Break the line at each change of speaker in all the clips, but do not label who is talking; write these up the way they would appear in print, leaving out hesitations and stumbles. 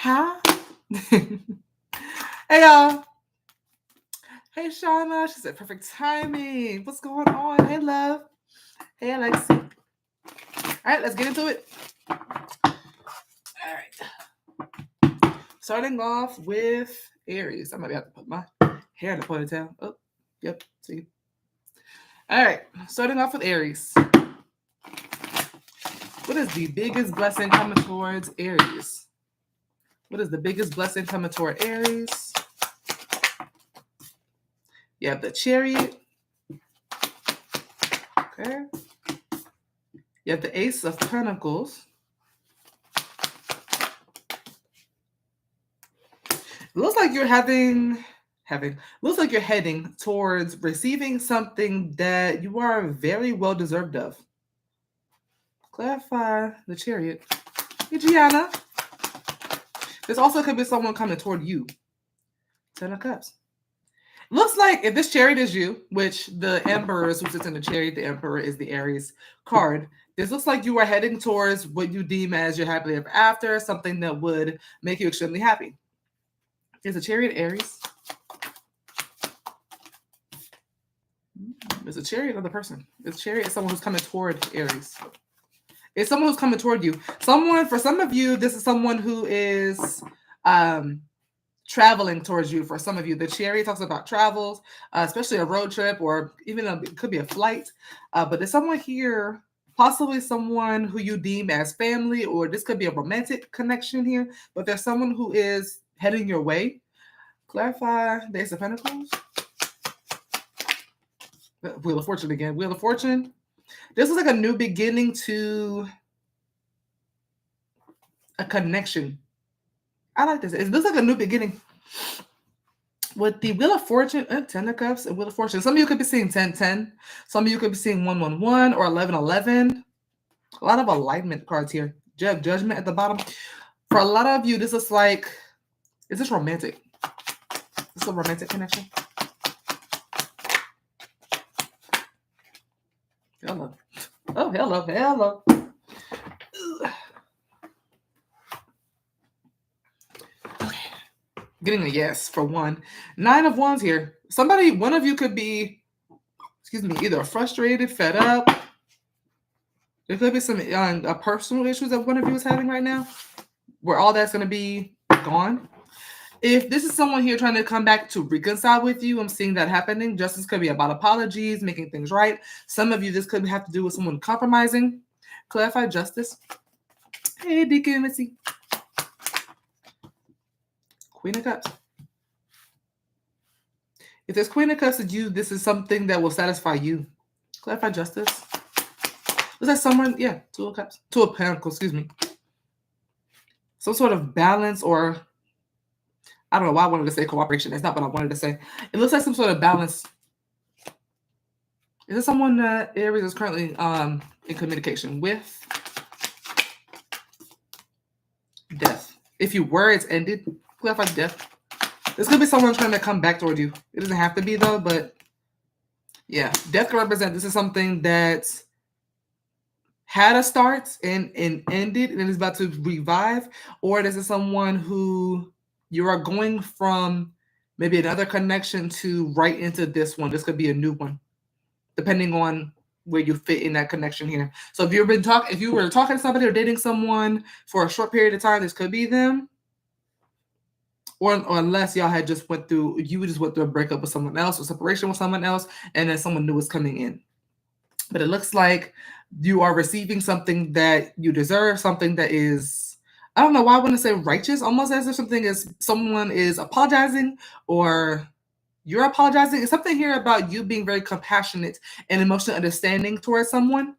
Huh? Hey, y'all. Hey, Shauna. She said, perfect timing. What's going on? Hey, love. Hey, Alexi. All right, let's get into it. All right. Starting off with Aries. I might have to put my hair in a ponytail. Oh, yep. See. All right. Starting off with Aries. What is the biggest blessing coming towards Aries? What is the biggest blessing coming toward Aries? You have the Chariot. Okay. You have the Ace of Pentacles. It looks like you're looks like you're heading towards receiving something that you are very well deserved of. Clarify the Chariot. Hey, Gianna. This also could be someone coming toward you. 10 of Cups. Looks like if this Chariot is you, which the Emperor is who sits in the Chariot, the Emperor is the Aries card. This looks like you are heading towards what you deem as your happily ever after, something that would make you extremely happy. Is a Chariot Aries? It's a Chariot of the person. It's Chariot is someone who's coming toward Aries. It's someone who's coming toward you. For some of you, this is someone who is traveling towards you. For some of you, the Chariot talks about travels, especially a road trip, or even it could be a flight. But there's someone here, possibly someone who you deem as family, or this could be a romantic connection here. But there's someone who is heading your way. Clarify the Ace of Pentacles. Wheel of Fortune again. Wheel of Fortune. This is like a new beginning to a connection. I like this. It looks like a new beginning. With the Wheel of Fortune, 10 of Cups and Wheel of Fortune. Some of you could be seeing 10-10. Some of you could be seeing 1-1-1 or 11-11. A lot of alignment cards here. Judgment at the bottom. For a lot of you, this is like, is this romantic? Is this a romantic connection? Hello. Oh, hello. Okay. Getting a yes for one. 9 of Wands here. One of you could be, either frustrated, fed up. There could be some personal issues that one of you is having right now, where all that's going to be gone. If this is someone here trying to come back to reconcile with you, I'm seeing that happening. Justice could be about apologies, making things right. Some of you, this could have to do with someone compromising. Clarify Justice. Hey, Deacon Missy. Queen of Cups. If there's Queen of Cups to you, this is something that will satisfy you. Clarify Justice. Was that someone? Yeah, 2 of Cups. 2 of Pentacles, Some sort of balance, or I don't know why I wanted to say cooperation. That's not what I wanted to say. It looks like some sort of balance. Is this someone that Aries is currently in communication with? Death. If your words ended, clarify death. This could be someone trying to come back toward you. It doesn't have to be though, but yeah, death can represent this is something that had a start and ended and is about to revive, or this is someone who you are going from maybe another connection to right into this one. This could be a new one, depending on where you fit in that connection here. So if you were talking to somebody or dating someone for a short period of time, this could be them. Or unless y'all had just went through a breakup with someone else or separation with someone else, and then someone new is coming in. But it looks like you are receiving something that you deserve, something that is, I don't know why I want to say righteous, almost as if someone is apologizing or you're apologizing. It's something here about you being very compassionate and emotionally understanding towards someone.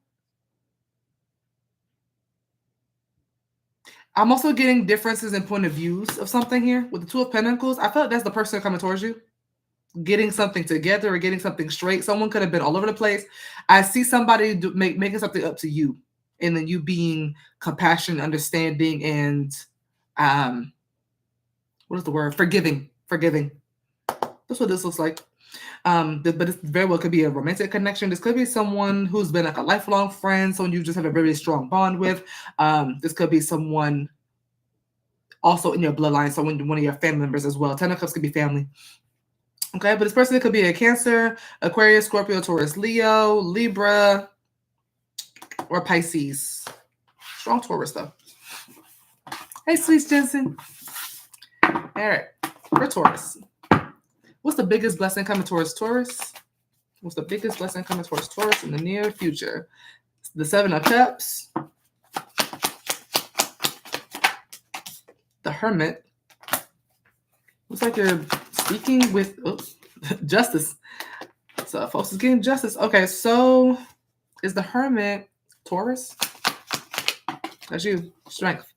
I'm also getting differences in point of views of something here. With the 2 of Pentacles, I feel like that's the person coming towards you. Getting something together or getting something straight. Someone could have been all over the place. I see somebody making something up to you, and then you being compassionate, understanding, and what is the word? Forgiving. That's what this looks like. But it very well could be a romantic connection. This could be someone who's been like a lifelong friend, someone you just have a very strong bond with. This could be someone also in your bloodline, so when one of your family members as well. 10 of Cups could be family. Okay, but this person could be a Cancer, Aquarius, Scorpio, Taurus, Leo, Libra, or Pisces. Strong Taurus, though. Hey, Sweet Jensen. All right, for Taurus. What's the biggest blessing coming towards Taurus? What's the biggest blessing coming towards Taurus in the near future? The 7 of Cups. The Hermit. Looks like you're speaking with justice. So folks is getting justice. Okay, so is the Hermit Taurus? That's you. Strength.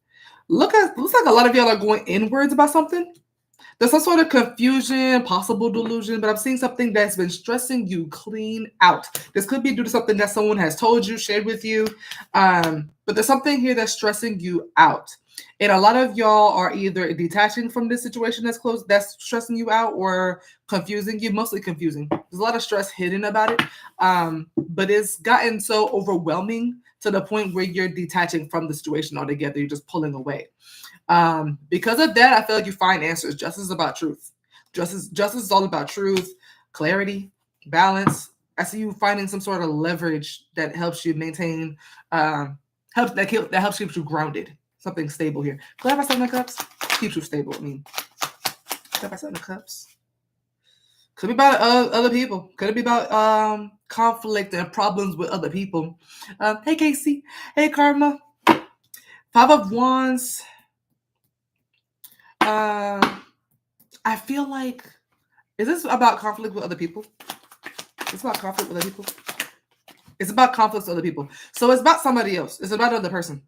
Looks like a lot of y'all are going inwards about something. There's some sort of confusion, possible delusion, but I'm seeing something that's been stressing you clean out. This could be due to something that someone has told you, shared with you. But there's something here that's stressing you out. And a lot of y'all are either detaching from this situation that's stressing you out, or confusing you, mostly confusing. There's a lot of stress hidden about it. But it's gotten so overwhelming to the point where you're detaching from the situation altogether. You're just pulling away. Because of that, I feel like you find answers. Justice is about truth. Justice is all about truth, clarity, balance. I see you finding some sort of leverage that helps you maintain, that helps keep you grounded. Something stable here. Clarify 7 of Cups. Keeps you stable. I mean, clarify 7 of Cups. Could be about other people. Could it be about conflict and problems with other people? Hey, Casey. Hey, Karma. 5 of Wands. I feel like, is this about conflict with other people? It's about conflict with other people. It's about conflicts with other people. So it's about somebody else. It's about another person,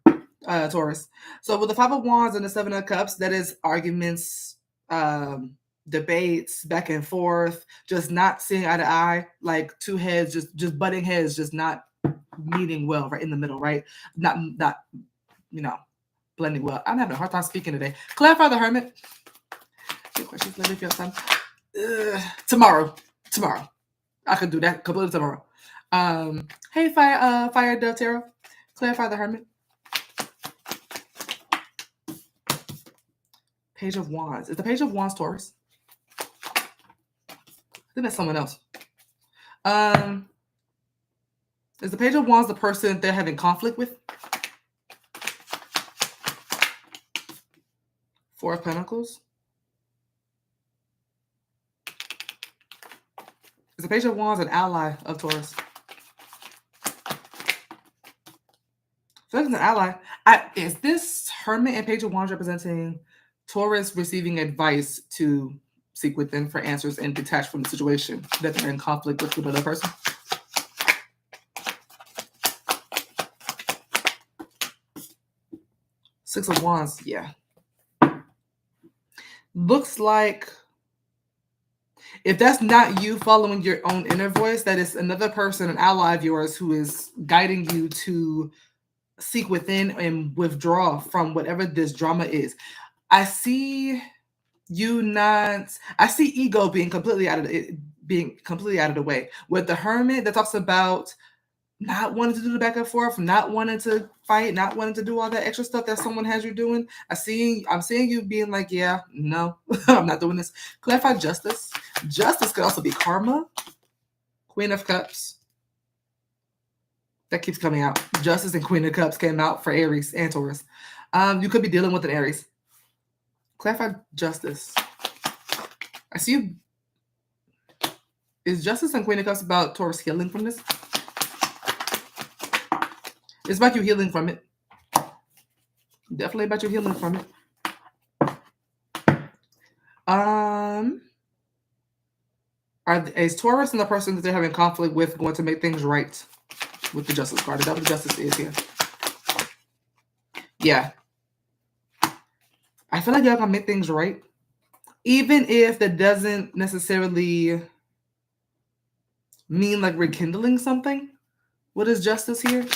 Taurus. So with the 5 of Wands and the 7 of Cups, that is arguments, debates, back and forth, just not seeing eye to eye, like two heads, just butting heads, just not meeting well, right in the middle, right? Not blending well. I'm having a hard time speaking today. Clarify the Hermit. Good questions. Let me feel some. Tomorrow. I could do that completely tomorrow. Hey, Fire Dove Tarot. Clarify the Hermit. Page of Wands. Is the Page of Wands Taurus? I think that's someone else. Is the Page of Wands the person they're having conflict with? 4 of Pentacles. Is the Page of Wands an ally of Taurus? So it's an ally. Is this Hermit and Page of Wands representing Taurus receiving advice to seek within for answers and detach from the situation that they're in conflict with another person? Six of Wands, yeah. Looks like if that's not you following your own inner voice, that is another person, an ally of yours, who is guiding you to seek within and withdraw from whatever this drama is. I see ego being completely out of the way. With the Hermit, that talks about not wanting to do the back and forth, not wanting to fight, not wanting to do all that extra stuff that someone has you doing. I'm seeing you being like, yeah, no, I'm not doing this. Clarify Justice. Justice could also be Karma. Queen of Cups. That keeps coming out. Justice and Queen of Cups came out for Aries and Taurus. You could be dealing with an Aries. Clarify Justice. I see you. Is Justice and Queen of Cups about Taurus healing from this? It's about you healing from it. Definitely about you healing from it. Is Taurus and the person that they're having conflict with going to make things right with the Justice card? Is that what the Justice is here? Yeah. I feel like y'all gonna make things right. Even if that doesn't necessarily mean like rekindling something. What is Justice here?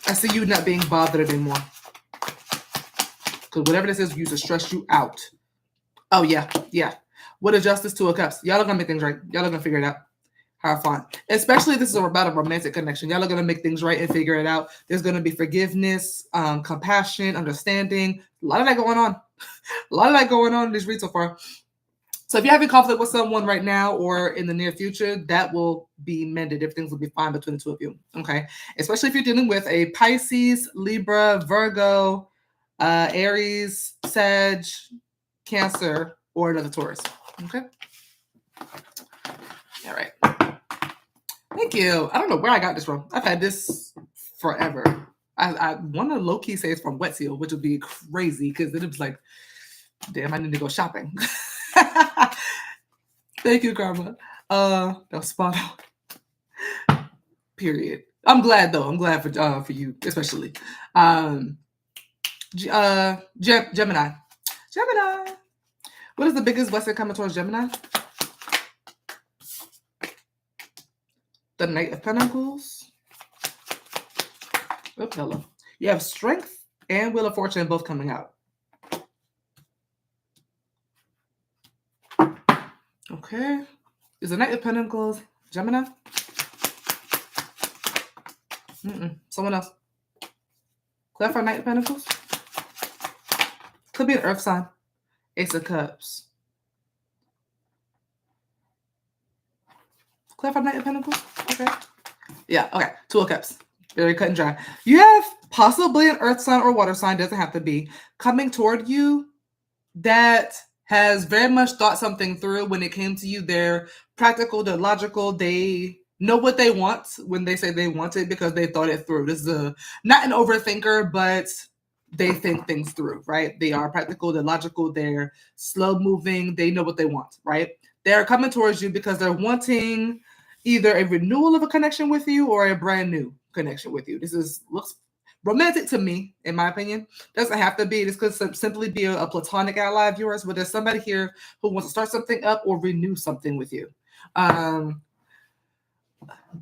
I see you not being bothered anymore. Because whatever this is used to stress you out. Oh, yeah. What is Justice? 2 of Cups. Y'all are going to make things right. Y'all are going to figure it out. Have fun. Especially if this is about a romantic connection. Y'all are going to make things right and figure it out. There's going to be forgiveness, compassion, understanding. A lot of that going on. A lot of that going on in this read so far. So if you're having conflict with someone right now or in the near future, that will be mended. Everything will be fine between the two of you. Okay. Especially if you're dealing with a Pisces, Libra, Virgo, Aries, Sag, Cancer, or another Taurus. Okay. All right. Thank you. I don't know where I got this from. I've had this forever. I want to low-key say it's from Wet Seal, which would be crazy because it was like, damn, I need to go shopping. Thank you, Karma. That was spot on. Period. I'm glad though. I'm glad for you, especially. Gemini. Gemini. What is the biggest blessing coming towards Gemini? The Knight of Pentacles. Oops, hello. You have Strength and Wheel of Fortune both coming out. Okay. Is the Knight of Pentacles Gemini? Someone else. Clarify Knight of Pentacles. Could be an Earth sign. Ace of Cups. Clarify Knight of Pentacles. Okay. Yeah, okay. Two of Cups. Very cut and dry. You have possibly an Earth sign or water sign, doesn't have to be, coming toward you that has very much thought something through when it came to you. They're practical, they're logical, they know what they want when they say they want it because they thought it through. This is not an overthinker, but they think things through, right? They are practical, they're logical, they're slow moving, they know what they want, right? They're coming towards you because they're wanting either a renewal of a connection with you or a brand new connection with you. This looks romantic to me, in my opinion. Doesn't have to be. This could simply be a platonic ally of yours, but there's somebody here who wants to start something up or renew something with you. I'm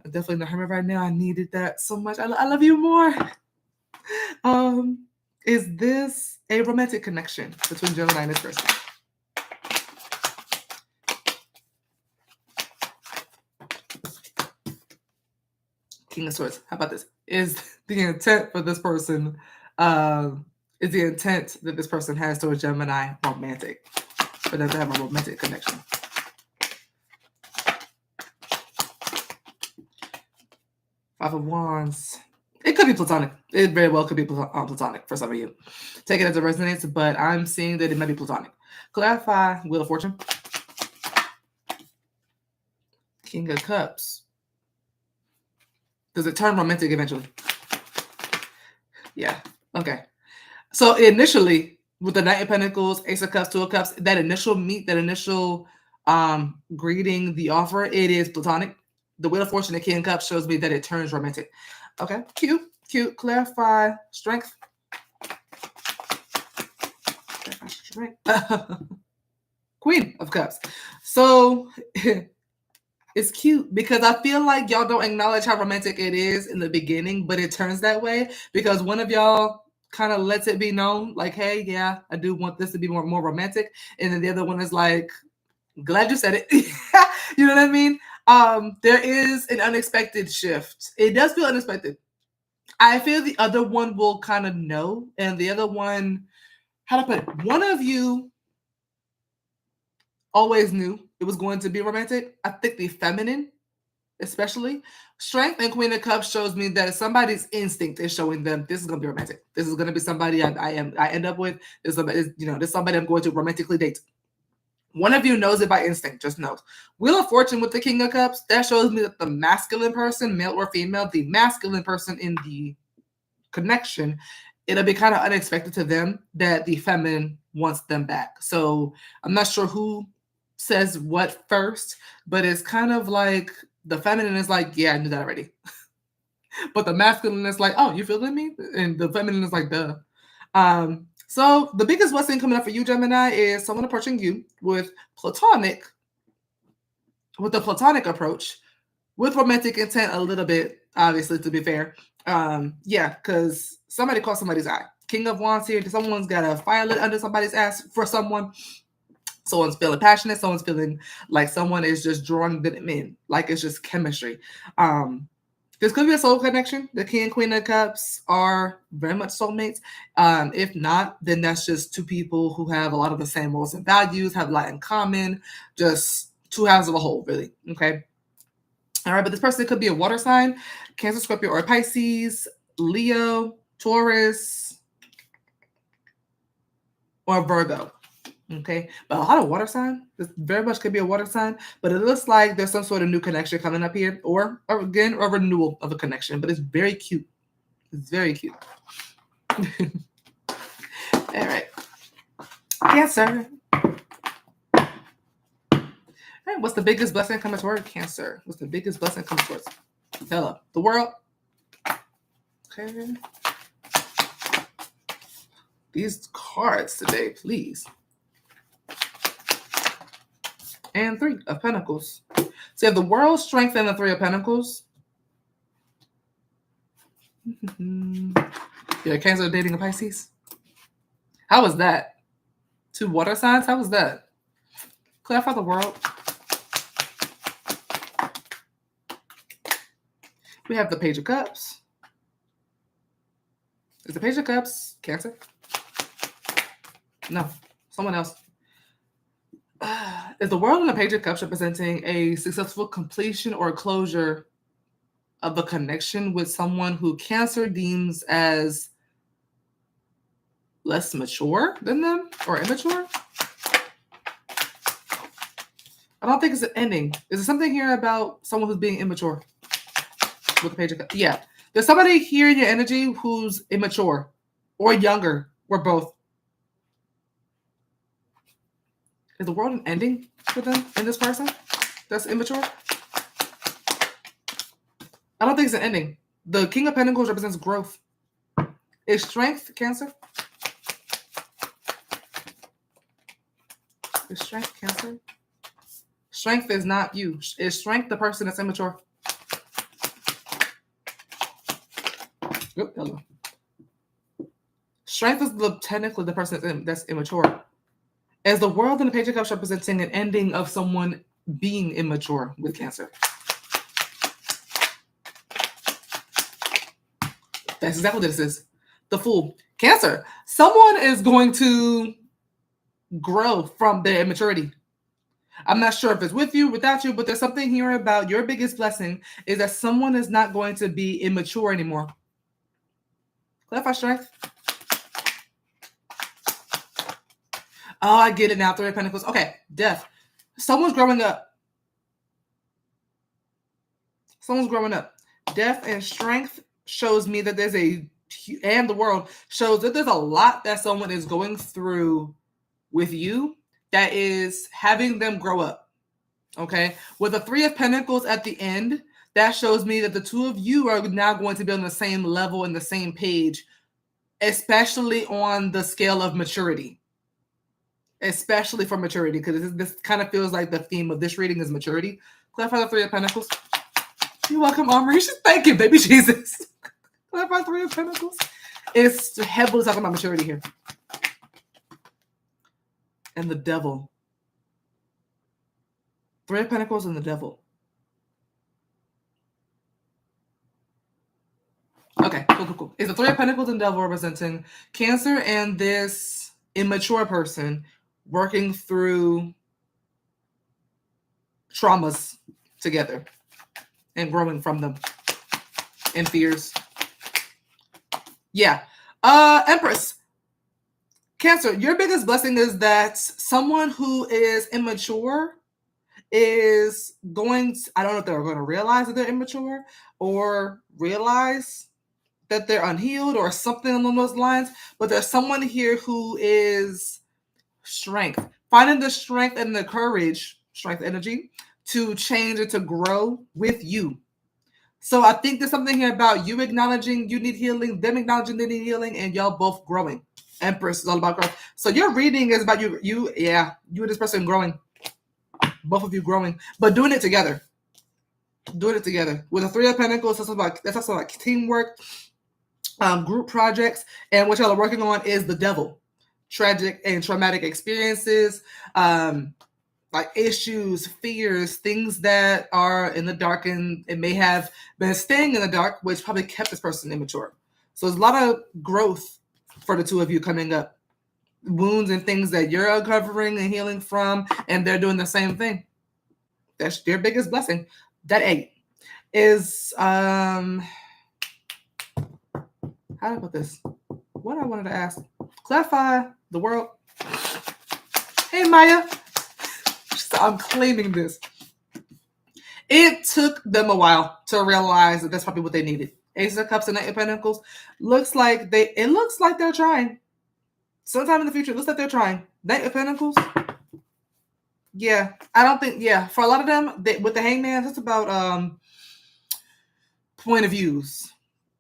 definitely not hurting right now. I needed that so much. I love you more. Is this a romantic connection between Gemini and this person? King of Swords. How about this? Is the intent for this person, is the intent that this person has towards Gemini romantic? For them to have a romantic connection? Five of Wands. It could be platonic. It very well could be platonic for some of you. Take it as it resonates, but I'm seeing that it might be platonic. Clarify Wheel of Fortune. King of Cups. Does it turn romantic eventually? Yeah. Okay. So initially, with the Knight of Pentacles, Ace of Cups, Two of Cups, that initial meet, that initial greeting, the offer, it is platonic. The Wheel of Fortune, the King of Cups shows me that it turns romantic. Okay. Cute. Clarify Strength. Queen of Cups. So it's cute because I feel like y'all don't acknowledge how romantic it is in the beginning, but it turns that way because one of y'all kind of lets it be known, like, hey, yeah, I do want this to be more romantic. And then the other one is like, glad you said it. You know what I mean? There is an unexpected shift. It does feel unexpected. I feel the other one will kind of know, and the other one, how to put it, one of you always knew it was going to be romantic. I think the feminine, especially. Strength and Queen of Cups shows me that somebody's instinct is showing them this is going to be romantic. This is going to be somebody I end up with. This is somebody I'm going to romantically date. One of you knows it by instinct, just knows. Wheel of Fortune with the King of Cups, that shows me that the masculine person, male or female, the masculine person in the connection, it'll be kind of unexpected to them that the feminine wants them back. So I'm not sure who says what first, but it's kind of like the feminine is like, yeah, I knew that already. But the masculine is like, oh, you feeling me? And the feminine is like, duh. So the biggest blessing coming up for you, Gemini, is someone approaching you with the platonic approach, with romantic intent a little bit, obviously, to be fair. Yeah, because somebody caught somebody's eye. King of Wands here. Someone's got a fire lit under somebody's ass for someone. Someone's feeling passionate. Someone's feeling like someone is just drawing them in, like it's just chemistry. This could be a soul connection. The King and Queen of Cups are very much soulmates. If not, then that's just two people who have a lot of the same morals and values, have a lot in common, just two halves of a whole, really. Okay. All right, but this person could be a water sign, Cancer, Scorpio, or Pisces, Leo, Taurus, or Virgo. Okay, but a lot of water sign. This very much could be a water sign, but it looks like there's some sort of new connection coming up here, or again, a renewal of a connection. But it's very cute. It's very cute. All right, Cancer. All right, what's the biggest blessing coming toward Cancer? What's the biggest blessing coming towards? Hello, the world. Okay. These cards today, please. And Three of Pentacles. So you have the world, strength, and the Three of Pentacles. Yeah, Cancer dating a Pisces. How was that? Two water signs? How was that? Clarify the world. We have the Page of Cups. Is the Page of Cups Cancer? No, someone else. Is the world and the Page of Cups representing a successful completion or closure of a connection with someone who Cancer deems as less mature than them or immature? I don't think it's an ending. Is there something here about someone who's being immature with the Page of Cups? Yeah. There's somebody here in your energy who's immature or younger or both. Is the world an ending for them in this person that's immature? I don't think it's an ending. The King of Pentacles represents growth. Is strength Cancer? Is strength Cancer? Strength is not you. Is strength the person that's immature? Oop, hello. Strength is technically the person that's immature. As the world and the Page of Cups representing an ending of someone being immature with Cancer. That's exactly what this is. The Fool. Cancer. Someone is going to grow from their immaturity. I'm not sure if it's with you, without you, but there's something here about your biggest blessing is that someone is not going to be immature anymore. Clarify strength. Oh, I get it now. Three of Pentacles. Okay, Death. Someone's growing up. Someone's growing up. Death and strength shows me that there's and the world shows that there's a lot that someone is going through with you that is having them grow up. Okay? With the Three of Pentacles at the end, that shows me that the two of you are now going to be on the same level and the same page, especially on the scale of maturity. Especially for maturity, because this kind of feels like the theme of this reading is maturity. Clarify the Three of Pentacles. You're welcome, Aries. Thank you, baby Jesus. Clarify Three of Pentacles. It's heavily talking about maturity here. And the Devil. Three of Pentacles and the Devil. Okay, cool. Is the Three of Pentacles and Devil representing Cancer and this immature person working through traumas together and growing from them and fears? Yeah. Empress. Cancer, your biggest blessing is that someone who is immature is going to, I don't know if they're going to realize that they're immature or realize that they're unhealed or something along those lines, but there's someone here who is strength, finding the strength and the courage, strength energy, to change and to grow with you. So I think there's something here about you acknowledging you need healing, them acknowledging they need healing, and y'all both growing. Empress is all about growth. So your reading is about you and this person growing. Both of you growing, but doing it together. Doing it together. With the Three of Pentacles, that's also like teamwork, group projects, and what y'all are working on is the Devil. tragic and traumatic experiences, like issues, fears, things that are in the dark, and it may have been staying in the dark, which probably kept this person immature. So there's a lot of growth for the two of you coming up. Wounds and things that you're uncovering and healing from, and they're doing the same thing. That's their biggest blessing. That 8 is how do I put this? What I wanted to ask. Clarify the world. Hey Maya. I'm claiming this. It took them a while to realize that that's probably what they needed. Ace of Cups and Knight of Pentacles. It looks like they're trying. Sometime in the future, it looks like they're trying. Knight of Pentacles. Yeah, I don't think. Yeah, for a lot of them, with the Hangman, it's about point of views.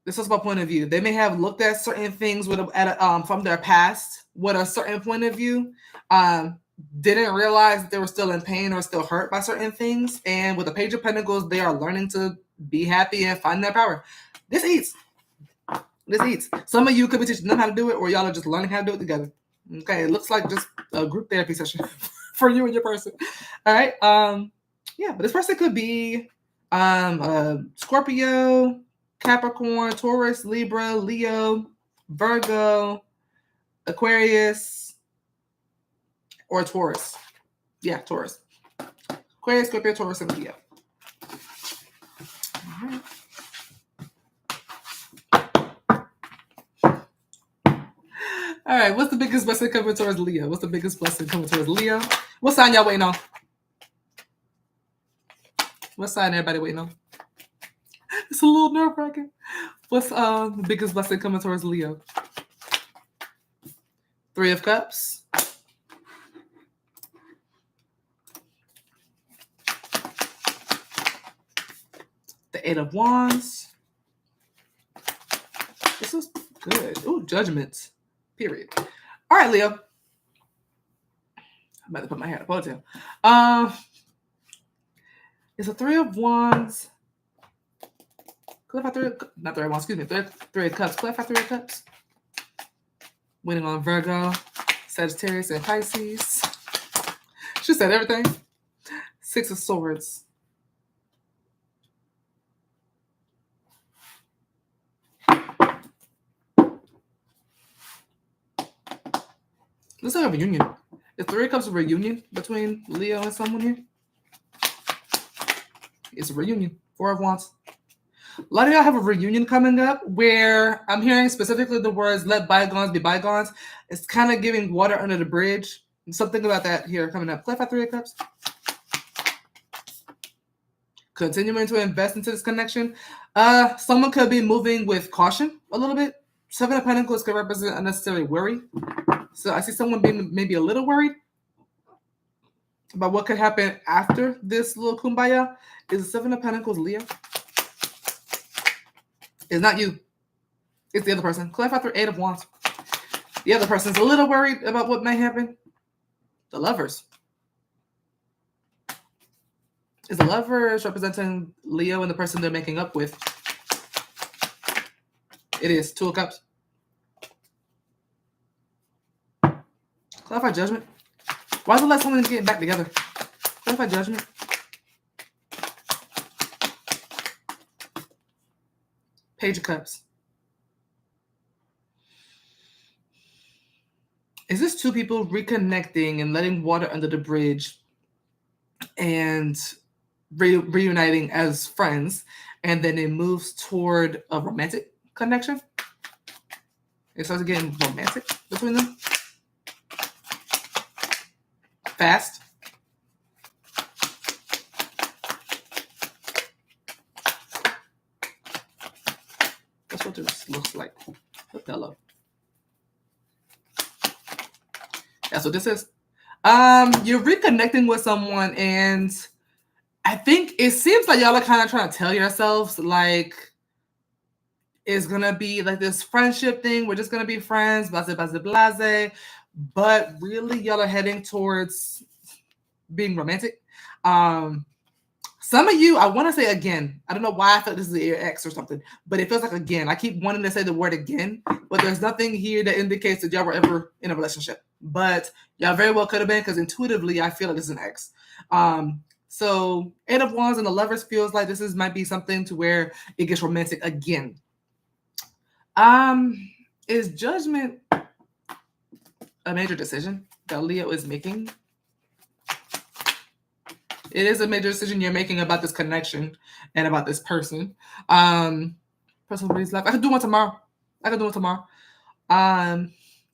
This is about point of view. They may have looked at certain things from their past with a certain point of view. Didn't realize that they were still in pain or still hurt by certain things. And with the Page of Pentacles, they are learning to be happy and find their power. This eats. Some of you could be teaching them how to do it, or y'all are just learning how to do it together. Okay, it looks like just a group therapy session for you and your person. All right. Yeah, but this person could be Scorpio, Capricorn, Taurus, Libra, Leo, Virgo, Aquarius, or Taurus. Yeah, Taurus. Aquarius, Scorpio, Taurus, and Leo. All right. All right, what's the biggest blessing coming towards Leo? What's the biggest blessing coming towards Leo? What sign y'all waiting on? What sign everybody waiting on? It's a little nerve-wracking. What's the biggest blessing coming towards Leo? 3 of Cups. The 8 of Wands. This is good. Ooh, Judgment. Period. All right, Leo. I'm about to put my hair in a ponytail. It's a 3 of Wands. Clarify 3 of Wands, excuse me. 3 of Cups. Clarify 3 of Cups. Waiting on Virgo, Sagittarius, and Pisces. She said everything. 6 of Swords. Looks like a reunion. Is 3 of Cups a reunion between Leo and someone here? It's a reunion. 4 of Wands. A lot of y'all have a reunion coming up where I'm hearing specifically the words, let bygones be bygones. It's kind of giving water under the bridge. Something about that here coming up. Clarify 3 of Cups. Continuing to invest into this connection. Someone could be moving with caution a little bit. 7 of Pentacles could represent unnecessary worry. So I see someone being maybe a little worried about what could happen after this little kumbaya. Is the 7 of Pentacles Leo? It's not you. It's the other person. Clarify through 8 of Wands. The other person's a little worried about what may happen. The Lovers. Is the Lovers representing Leo and the person they're making up with? It is. 2 of Cups. Clarify Judgment. Why does it let someone get back together? Clarify Judgment. Page of Cups. Is this 2 people reconnecting and letting water under the bridge and reuniting as friends, and then it moves toward a romantic connection? It starts getting romantic between them. Fast. That's what this looks like. Othello. That's what this is. You're reconnecting with someone, and I think it seems like y'all are kind of trying to tell yourselves like it's gonna be like this friendship thing. We're just gonna be friends, blase, blase, blase. But really, y'all are heading towards being romantic. Some of you, I want to say again. I don't know why I felt this is your ex or something, but it feels like again. I keep wanting to say the word again, but there's nothing here that indicates that y'all were ever in a relationship. But y'all very well could have been, because intuitively I feel like this is an ex. So 8 of Wands and the Lovers feels like this might be something to where it gets romantic again. Is Judgment a major decision that Leo is making? It is a major decision you're making about this connection and about this person. Personal life. I could do one tomorrow.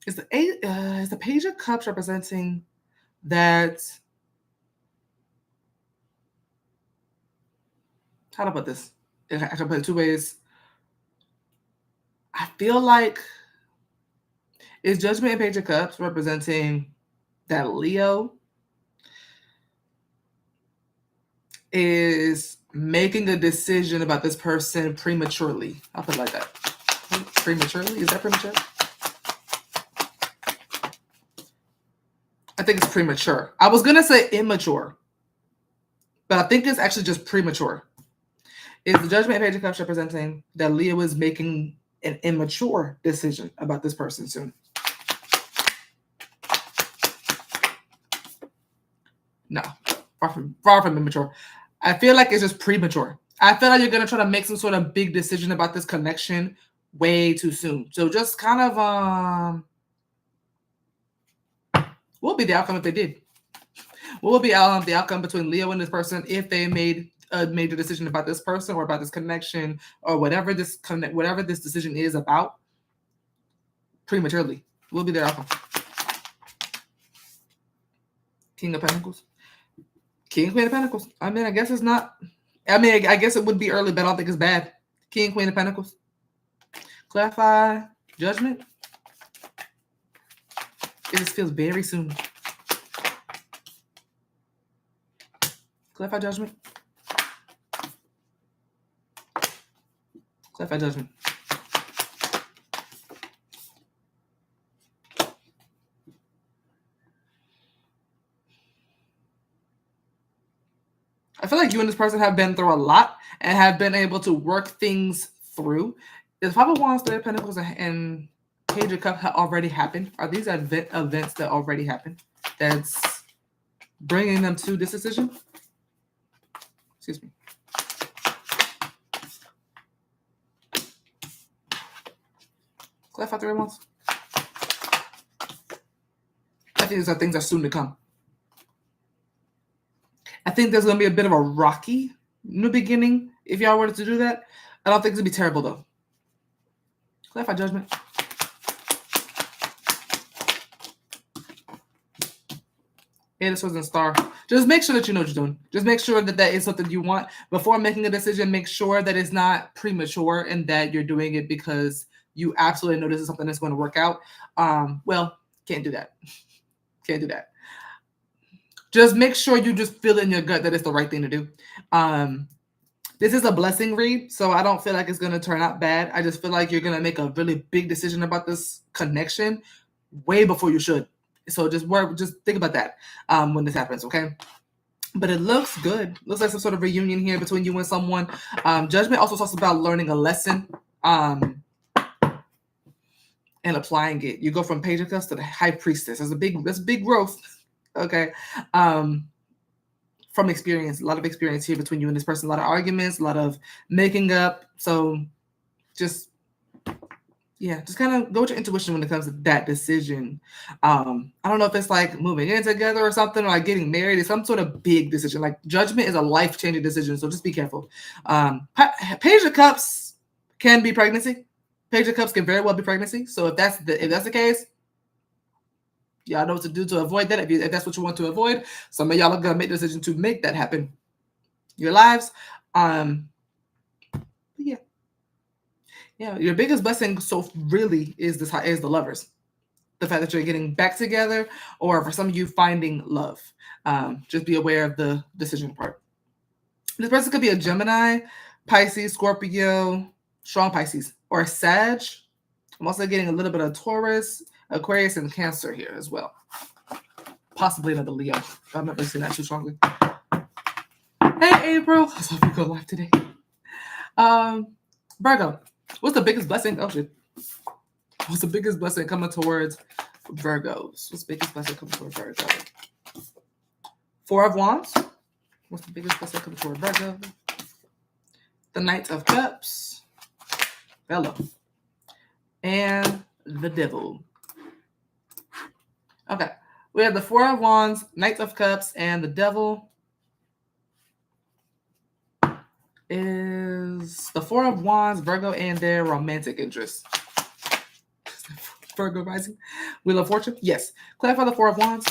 Is the Page of Cups representing that? How about this? I can put it 2 ways. I feel like is Judgment and Page of Cups representing that Leo is making a decision about this person prematurely. I'll put it like that. Prematurely? Is that premature? I think it's premature. I was going to say immature, but I think it's actually just premature. Is the Judgment and Page of Cups representing that Leo is making an immature decision about this person soon? No, far from immature. I feel like it's just premature. I feel like you're going to try to make some sort of big decision about this connection way too soon. So just kind of, what would be the outcome if they did? What would be the outcome between Leo and this person if they made a major decision about this person or about this connection or whatever this decision is about prematurely? What would be their outcome? King of Pentacles. King, Queen of Pentacles. I mean, I guess it's not. I mean, I guess it would be early, but I don't think it's bad. King, Queen of Pentacles. Clarify Judgment. It just feels very soon. Clarify Judgment. Clarify Judgment. I feel like you and this person have been through a lot and have been able to work things through. The 5 of Wands, 3 of Pentacles, and Page of Cups have already happened. Are these events that already happened that's bringing them to this decision? Excuse me. Clarify 3 of Wands. I think these are things that are soon to come. I think there's going to be a bit of a rocky new beginning if y'all were to do that. I don't think it's going to be terrible, though. Clarify Judgment. Eight of Swords and Star. Just make sure that you know what you're doing. Just make sure that that is something you want. Before making a decision, make sure that it's not premature and that you're doing it because you absolutely know this is something that's going to work out. Well, can't do that. Can't do that. Just make sure you just feel in your gut that it's the right thing to do. This is a blessing read, so I don't feel like it's going to turn out bad. I just feel like you're going to make a really big decision about this connection way before you should. So just think about that when this happens, okay? But it looks good. Looks like some sort of reunion here between you and someone. Judgment also talks about learning a lesson and applying it. You go from Page of Cups to the High Priestess. That's big growth. Okay. From experience, a lot of experience here between you and this person, a lot of arguments, a lot of making up. So just kind of go with your intuition when it comes to that decision. I don't know if it's like moving in together or something, or like getting married. It's some sort of big decision. Like Judgment is a life-changing decision, so just be careful. Page of Cups can be pregnancy. Page of Cups can very well be pregnancy. So if that's the case, y'all know what to do to avoid that. If that's what you want to avoid, some of y'all are gonna make the decision to make that happen. Your lives, yeah. Your biggest blessing so really is the Lovers, the fact that you're getting back together, or for some of you finding love. Just be aware of the decision part. This person could be a Gemini, Pisces, Scorpio, strong Pisces, or Sag. I'm also getting a little bit of Taurus, Aquarius, and Cancer here as well. Possibly another Leo. I'm not really seeing that too strongly. Hey, April. I saw you go live today. Virgo, what's the biggest blessing? Oh, shit. What's the biggest blessing coming towards Virgos? What's the biggest blessing coming towards Virgo? Four of Wands. What's the biggest blessing coming toward Virgo? The Knight of Cups. Hello. And the Devil. Okay. We have the Four of Wands, Knight of Cups, and the Devil. Is the Four of Wands, Virgo, and their romantic interest. Virgo rising. Wheel of Fortune? Yes. Clarify the Four of Wands.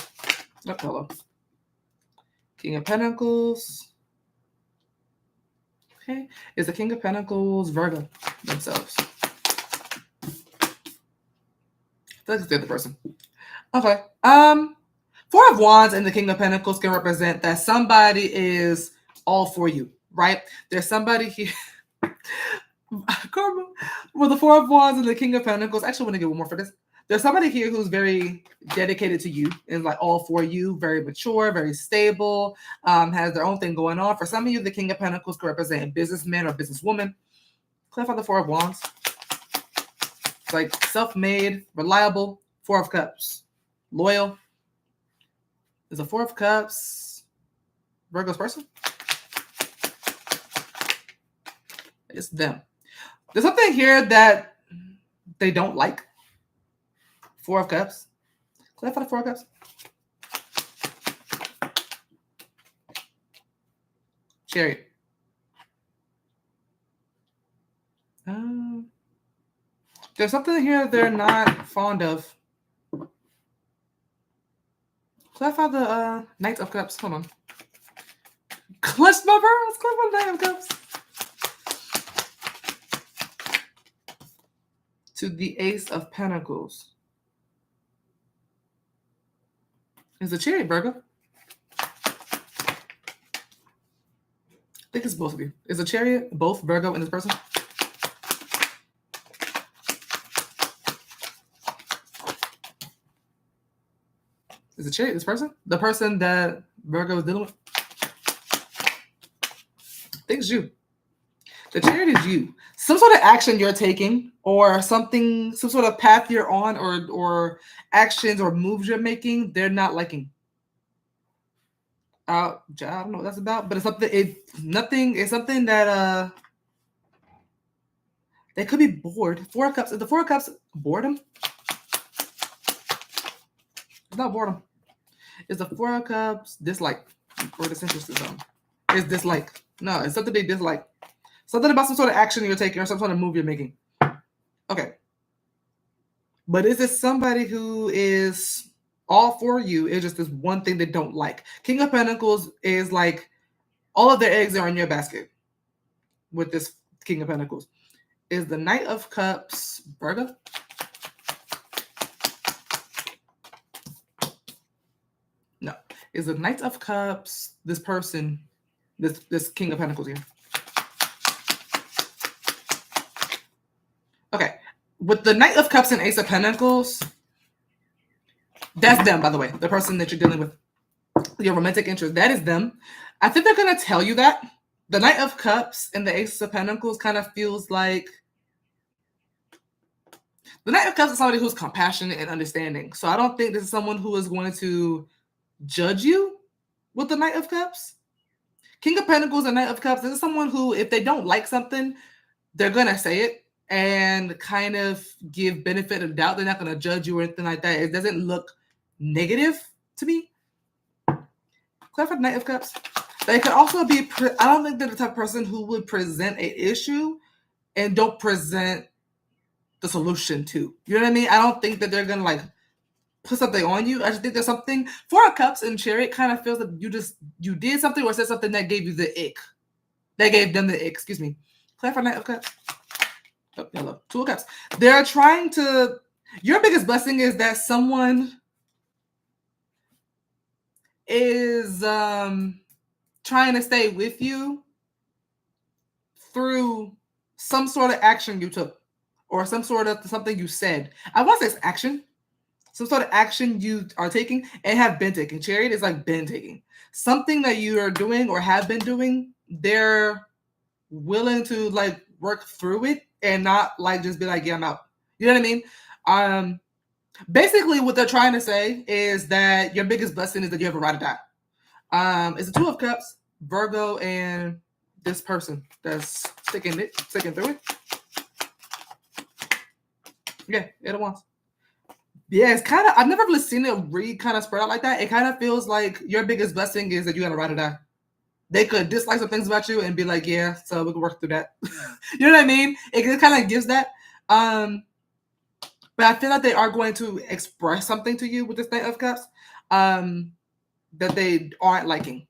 Oh, hello. King of Pentacles. Okay. Is the King of Pentacles Virgo themselves? I feel like it's the other person. Okay. Four of Wands and the King of Pentacles can represent that somebody is all for you, right? There's somebody here. Karma. Well, the Four of Wands and the King of Pentacles. Actually, I want to get one more for this. There's somebody here who's very dedicated to you and like all for you, very mature, very stable, has their own thing going on. For some of you, the King of Pentacles could represent businessmen or businesswoman. Clarify the Four of Wands. It's like self-made, reliable. Four of Cups. Loyal. Is the Four of Cups Virgo's person? It's them. There's something here that they don't like. Four of Cups. Clarify the Four of Cups. Chariot. There's something here they're not fond of. Clarify the Knight of Cups. Hold on. Clutch my pearls. Clarify the Knight of Cups. To the Ace of Pentacles. Is the Chariot Virgo? I think it's both of you. Is the Chariot both Virgo and this person? Is the Chariot this person? The person that Virgo is dealing with? I think it's you. The Chariot is you. Some sort of action you're taking or something, some sort of path you're on or actions or moves you're making, they're not liking. I don't know what that's about, but it's something, it's something that they could be bored. Four of Cups. Is the Four of Cups boredom? It's not boredom. Is the Four of Cups dislike or disinterested zone? Is dislike. No, it's something they dislike. Something about some sort of action you're taking or some sort of move you're making. Okay. But is it somebody who is all for you? It's just this one thing they don't like. King of Pentacles is like all of their eggs are in your basket with this King of Pentacles. Is the Knight of Cups Virgo? No. Is the Knight of Cups this person, this King of Pentacles here? Okay. With the Knight of Cups and Ace of Pentacles, that's them, by the way. The person that you're dealing with, your romantic interest, that is them. I think they're going to tell you that. The Knight of Cups and the Ace of Pentacles kind of feels like the Knight of Cups is somebody who's compassionate and understanding. So I don't think this is someone who is going to judge you with the Knight of Cups. King of Pentacles and Knight of Cups, this is someone who, if they don't like something, they're going to say it and kind of give benefit of doubt. They're not going to judge you or anything like that. It doesn't look negative to me. Clarify the Knight of Cups. They could also be, I don't think they're the type of person who would present an issue and don't present the solution to. You know what I mean? I don't think that they're going to like put something on you. I just think there's something. Four of Cups and Chariot kind of feels that you did something or said something that gave you the ick. That gave them the ick. Excuse me. Clarify Knight of Cups. Oh, hello. Two of Cups. They're trying to. Your biggest blessing is that someone is trying to stay with you through some sort of action you took or some sort of something you said. I want to say it's action. some sort of action you are taking and have been taking. Chariot is like been taking. Something that you are doing or have been doing, they're willing to like work through it and not like just be like, yeah, I'm out. You know what I mean? Basically what they're trying to say is that your biggest blessing is that you have a ride or die. It's the Two of Cups, Virgo, and this person that's sticking through it. Yeah, Eight of Wands. Yeah, it's kind of, I've never really seen it kind of spread out like that. It kind of feels like your biggest blessing is that you got a ride or die. They could dislike some things about you and be like, yeah, so we can work through that. You know what I mean? It kind of gives that. But I feel like they are going to express something to you with this Knight of Cups that they aren't liking.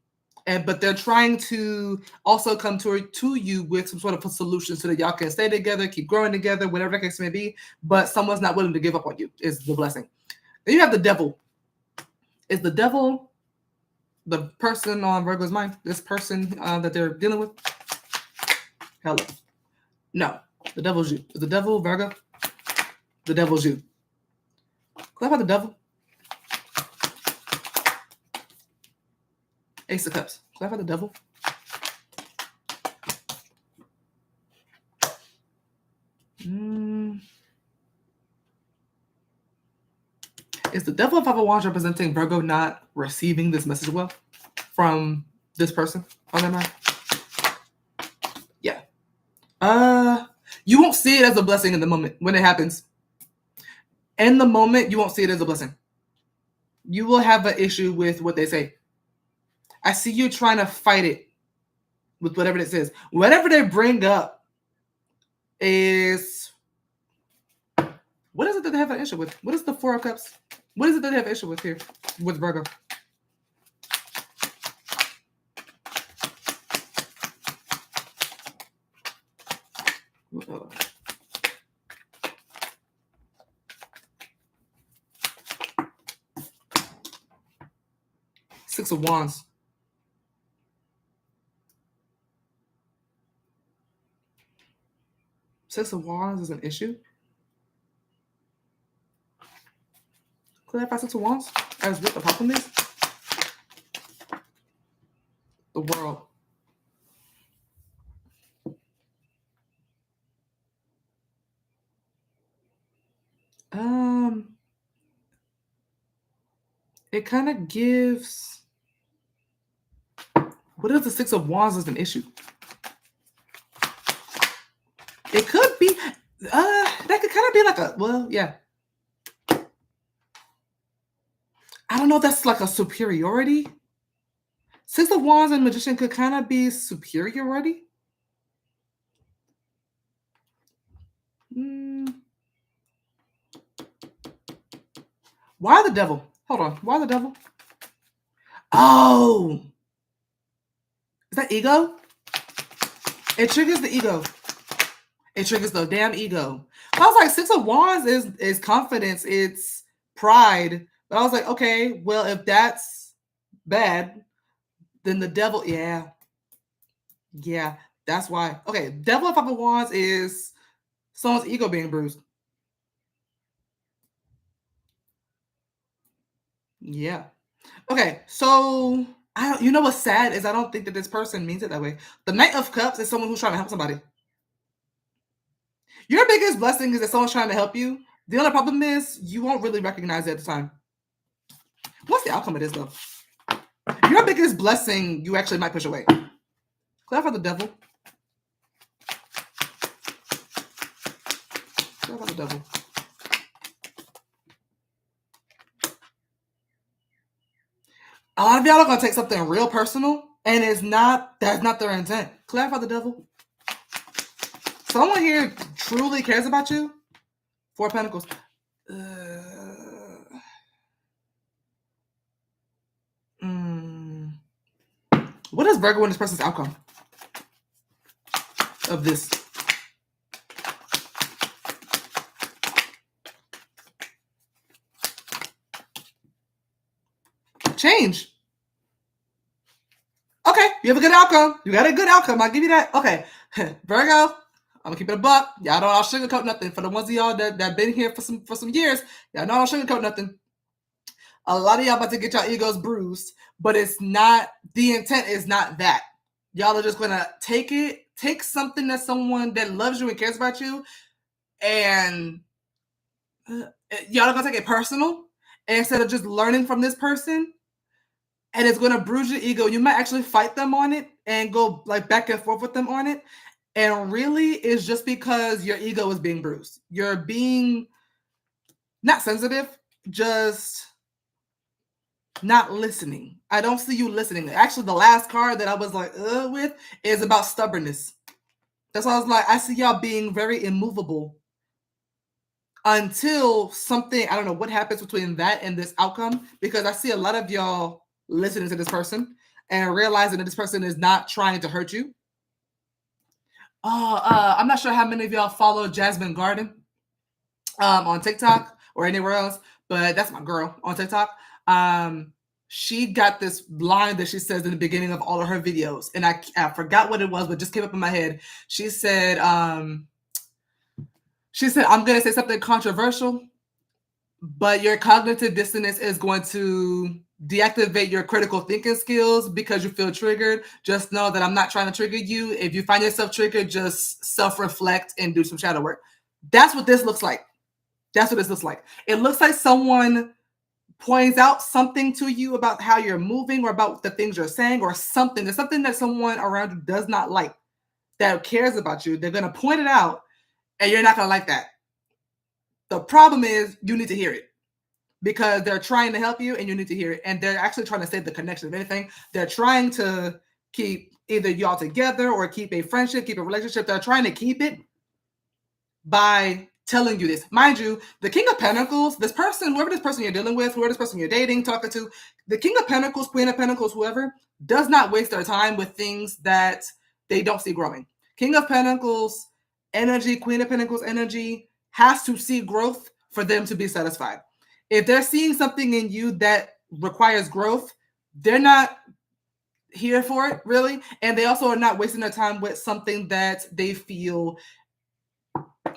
But they're trying to also come to you with some sort of a solution so that y'all can stay together, keep growing together, whatever the case may be. But someone's not willing to give up on you is the blessing. Then you have the Devil. Is the Devil the person on Virgo's mind? This person that they're dealing with? Hello. No. The Devil's you. Is the Devil Virgo? The Devil's you. What about the Devil? Ace of Cups. What about the Devil? Is the Devil of Five of Wands representing Virgo not receiving this message well from this person on their mind? Yeah. You won't see it as a blessing in the moment when it happens. In the moment, you won't see it as a blessing. You will have an issue with what they say. I see you trying to fight it with whatever it says. Whatever they bring up is... What is it that they have an issue with? What is the Four of Cups? What is it that they have an issue with here with Virgo? Six of Wands. Six of Wands is an issue. Clarify Six of Wands as what the problem is. The World. It kind of gives... What if the Six of Wands is an issue? It could be... that could kind of be like a... Well, yeah. I don't know if that's like a superiority. Six of Wands and Magician could kind of be superiority. Why the Devil? Hold on. Why the Devil? Oh. Is that ego? It triggers the ego. It triggers the damn ego. I was like, Six of Wands is confidence. It's pride. But I was like, okay, well, if that's bad, then the Devil, yeah. Yeah, that's why. Okay, Devil of Five of Wands is someone's ego being bruised. Yeah. Okay, so you know what's sad is I don't think that this person means it that way. The Knight of Cups is someone who's trying to help somebody. Your biggest blessing is that someone's trying to help you. The only problem is you won't really recognize it at the time. What's the outcome of this, though? Your biggest blessing, you actually might push away. Clarify the Devil. Clarify the Devil. A lot of y'all are going to take something real personal, and that's not their intent. Clarify the Devil. Someone here truly cares about you. Four of Pentacles. What is Virgo in this person's outcome of this? Change. Okay, you have a good outcome. You got a good outcome. I'll give you that. Okay, Virgo, I'm gonna keep it a buck. Y'all don't all sugarcoat nothing. For the ones of y'all that been here for some years, y'all don't all sugarcoat nothing. A lot of y'all about to get y'all egos bruised, but it's not, the intent is not that. Y'all are just gonna take something that someone that loves you and cares about you, and y'all are gonna take it personal instead of just learning from this person, and it's gonna bruise your ego. You might actually fight them on it and go like back and forth with them on it. And really, it's just because your ego is being bruised. You're being not sensitive, just not listening. I don't see you listening. Actually, the last card that I was like, with is about stubbornness. That's why I was like, I see y'all being very immovable until something, I don't know what happens between that and this outcome, because I see a lot of y'all listening to this person and realizing that this person is not trying to hurt you. I'm not sure how many of y'all follow Jasmine Garden on TikTok or anywhere else, but that's my girl on TikTok. She got this line that she says in the beginning of all of her videos, and I forgot what it was, but just came up in my head. She said, I'm going to say something controversial, but your cognitive dissonance is going to deactivate your critical thinking skills because you feel triggered. Just know that I'm not trying to trigger you. If you find yourself triggered, just self-reflect and do some shadow work. That's what this looks like. That's what this looks like. It looks like someone points out something to you about how you're moving or about the things you're saying or something. There's something that someone around you does not like, that cares about you. They're going to point it out, and you're not going to like that. The problem is you need to hear it, because they're trying to help you and you need to hear it. And they're actually trying to save the connection. If anything, they're trying to keep either y'all together or keep a friendship, keep a relationship. They're trying to keep it by telling you this. Mind you, the King of Pentacles, this person, whoever this person you're dealing with, whoever this person you're dating, talking to, the King of Pentacles, Queen of Pentacles, whoever, does not waste their time with things that they don't see growing. King of Pentacles energy, Queen of Pentacles energy has to see growth for them to be satisfied. If they're seeing something in you that requires growth, they're not here for it, really. And they also are not wasting their time with something that they feel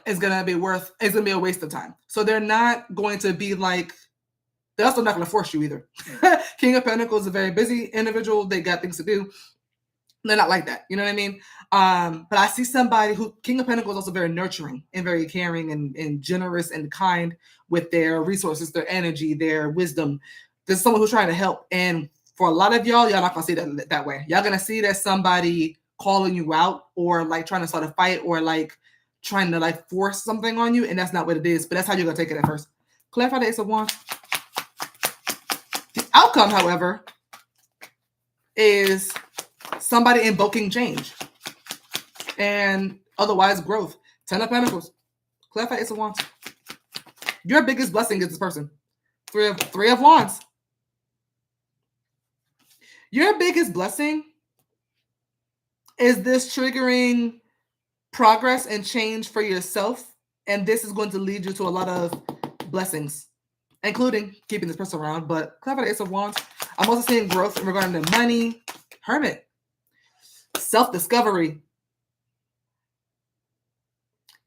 is going to be a waste of time. So they're not going to be like, they're also not going to force you either. King of Pentacles is a very busy individual. They got things to do. They're not like that. You know what I mean? But I see somebody who, King of Pentacles, is also very nurturing and very caring and generous and kind with their resources, their energy, their wisdom. There's someone who's trying to help. And for a lot of y'all not going to see that way. Y'all going to see that somebody calling you out or like trying to start a fight or like trying to like force something on you. And that's not what it is. But that's how you're going to take it at first. Clarify the Ace of Wands. The outcome, however, is somebody invoking change and otherwise growth. 10 of Pentacles. Clarify Ace of Wands. Your biggest blessing is this person. Three of Wands. Your biggest blessing is this triggering progress and change for yourself. And this is going to lead you to a lot of blessings, including keeping this person around. But clarify the Ace of Wands. I'm also seeing growth regarding the money. Hermit. Self-discovery.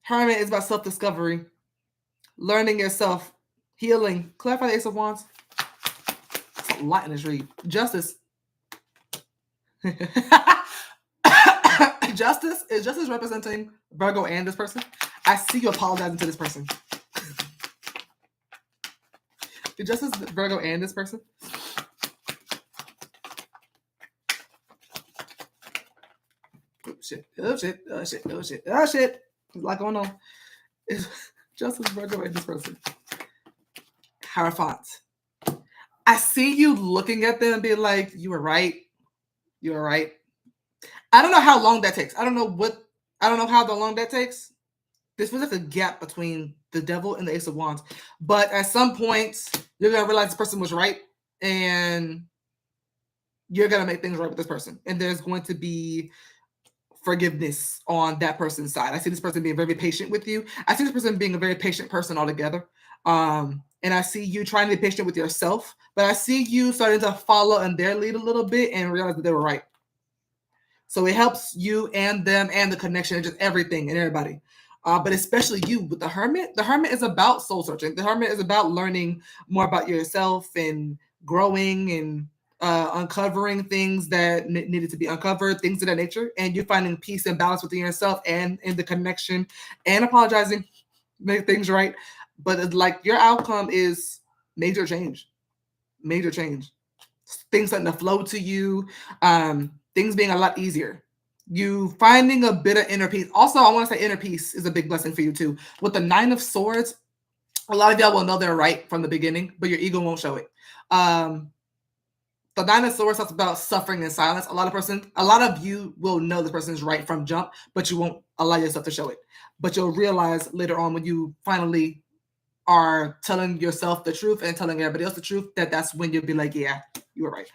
Hermit is about self-discovery. Learning yourself. Healing. Clarify the Ace of Wands. That's a lot in this read. Justice. Justice. Is Justice representing Virgo and this person? I see you apologizing to this person. Is Justice Virgo and this person? Oh shit. Oh shit. Oh shit. Oh shit. Oh shit. There's a lot going on. Is Justice Virgo and this person? Hierophant. I see you looking at them and being like, you were right. You were right. I don't know how long that takes. I don't know how long that takes. This feels like a gap between the Devil and the Ace of Wands. But at some point, you're going to realize this person was right. And you're going to make things right with this person. And there's going to be forgiveness on that person's side. I see this person being very patient with you. I see this person being a very patient person altogether. And I see you trying to be patient with yourself. But I see you starting to follow in their lead a little bit and realize that they were right. So it helps you and them and the connection and just everything and everybody. But especially you with the Hermit. The Hermit is about soul searching. The Hermit is about learning more about yourself and growing and uncovering things that needed to be uncovered, things of that nature. And you're finding peace and balance within yourself and in the connection and apologizing, make things right. But like your outcome is major change. Major change. Things starting to flow to you, things being a lot easier. You finding a bit of inner peace. Also, I want to say inner peace is a big blessing for you too. With the Nine of Swords, a lot of y'all will know they're right from the beginning, but your ego won't show it. The Nine of Swords talks about suffering in silence. A lot of you will know this person is right from jump, but you won't allow yourself to show it. But you'll realize later on when you finally are telling yourself the truth and telling everybody else the truth, that's when you'll be like, yeah, you were right.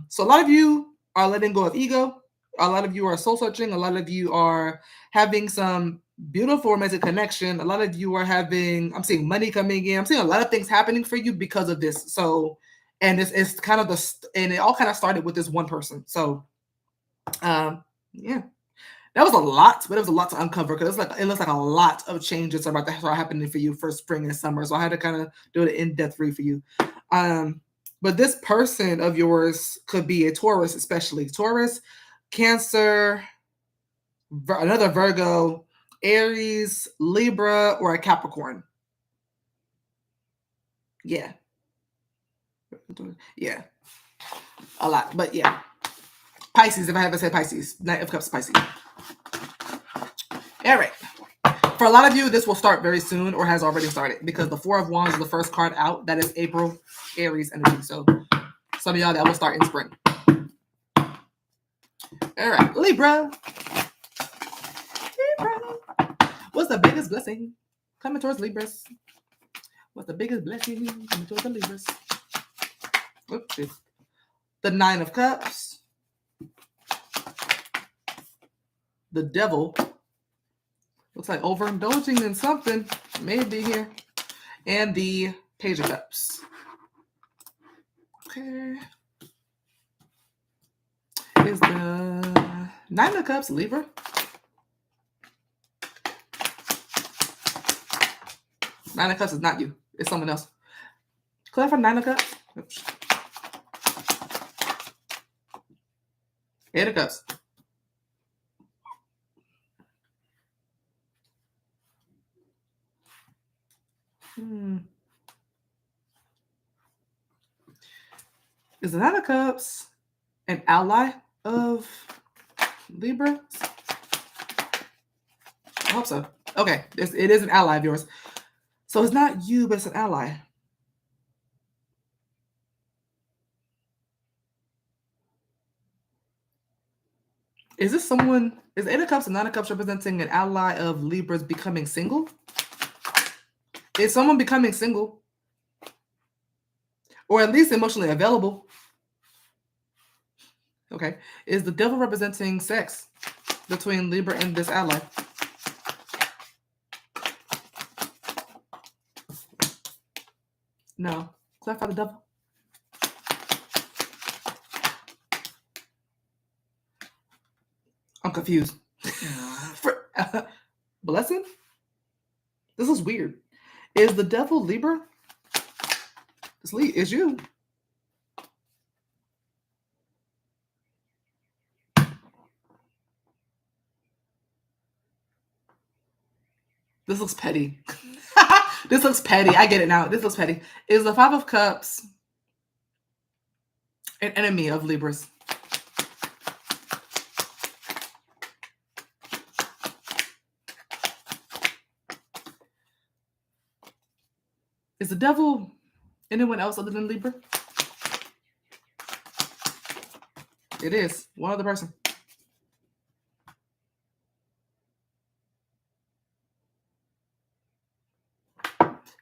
So a lot of you are letting go of ego. A lot of you are soul searching. A lot of you are having some beautiful romantic connection. A lot of you are having, I'm seeing money coming in. I'm seeing a lot of things happening for you because of this. So, and it's kind of and it all kind of started with this one person. So, yeah. That was a lot, but it was a lot to uncover because it looks like a lot of changes are about to start happening for you for spring and summer. So I had to kind of do an in-depth read for you. But this person of yours could be a Taurus, especially Taurus, Cancer, another Virgo, Aries, Libra, or a Capricorn. Yeah. Yeah. A lot, but yeah. Pisces, if I haven't said Pisces. Knight of Cups, Pisces. All right. For a lot of you, this will start very soon or has already started because the Four of Wands is the first card out. That is April, Aries energy. So some of y'all, that will start in spring. All right. Libra. What's the biggest blessing coming towards Libras? What's the biggest blessing coming towards the Libras? Oops. The Nine of Cups. The Devil. Looks like overindulging in something. Maybe here. And the Page of Cups. Okay. Is the Nine of Cups Libra? Nine of Cups is not you. It's someone else. Clarify Nine of Cups. Oops. Eight of Cups. Is the Nine of Cups an ally of Libra? I hope so. Okay, it is an ally of yours. So it's not you, but it's an ally. Is this someone? Is Eight of Cups and Nine of Cups representing an ally of Libras becoming single? Is someone becoming single? Or at least emotionally available? Okay. Is the Devil representing sex between Libra and this ally? No. Clarify the Devil. I'm confused. Blessing? This is weird. Is the Devil Libra? Is you. This looks petty. This looks petty. I get it now. This looks petty. Is the Five of Cups an enemy of Libras? Is the Devil anyone else other than Libra? It is. One other person.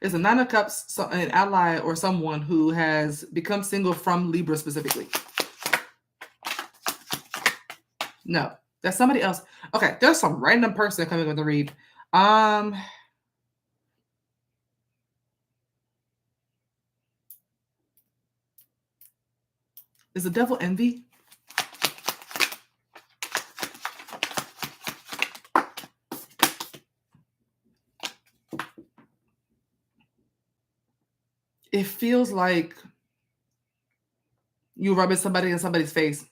Is the Nine of Cups an ally or someone who has become single from Libra specifically? No. That's somebody else. Okay, there's some random person coming with the read. Is the Devil envy? it feels like you rubbing somebody in somebody's face.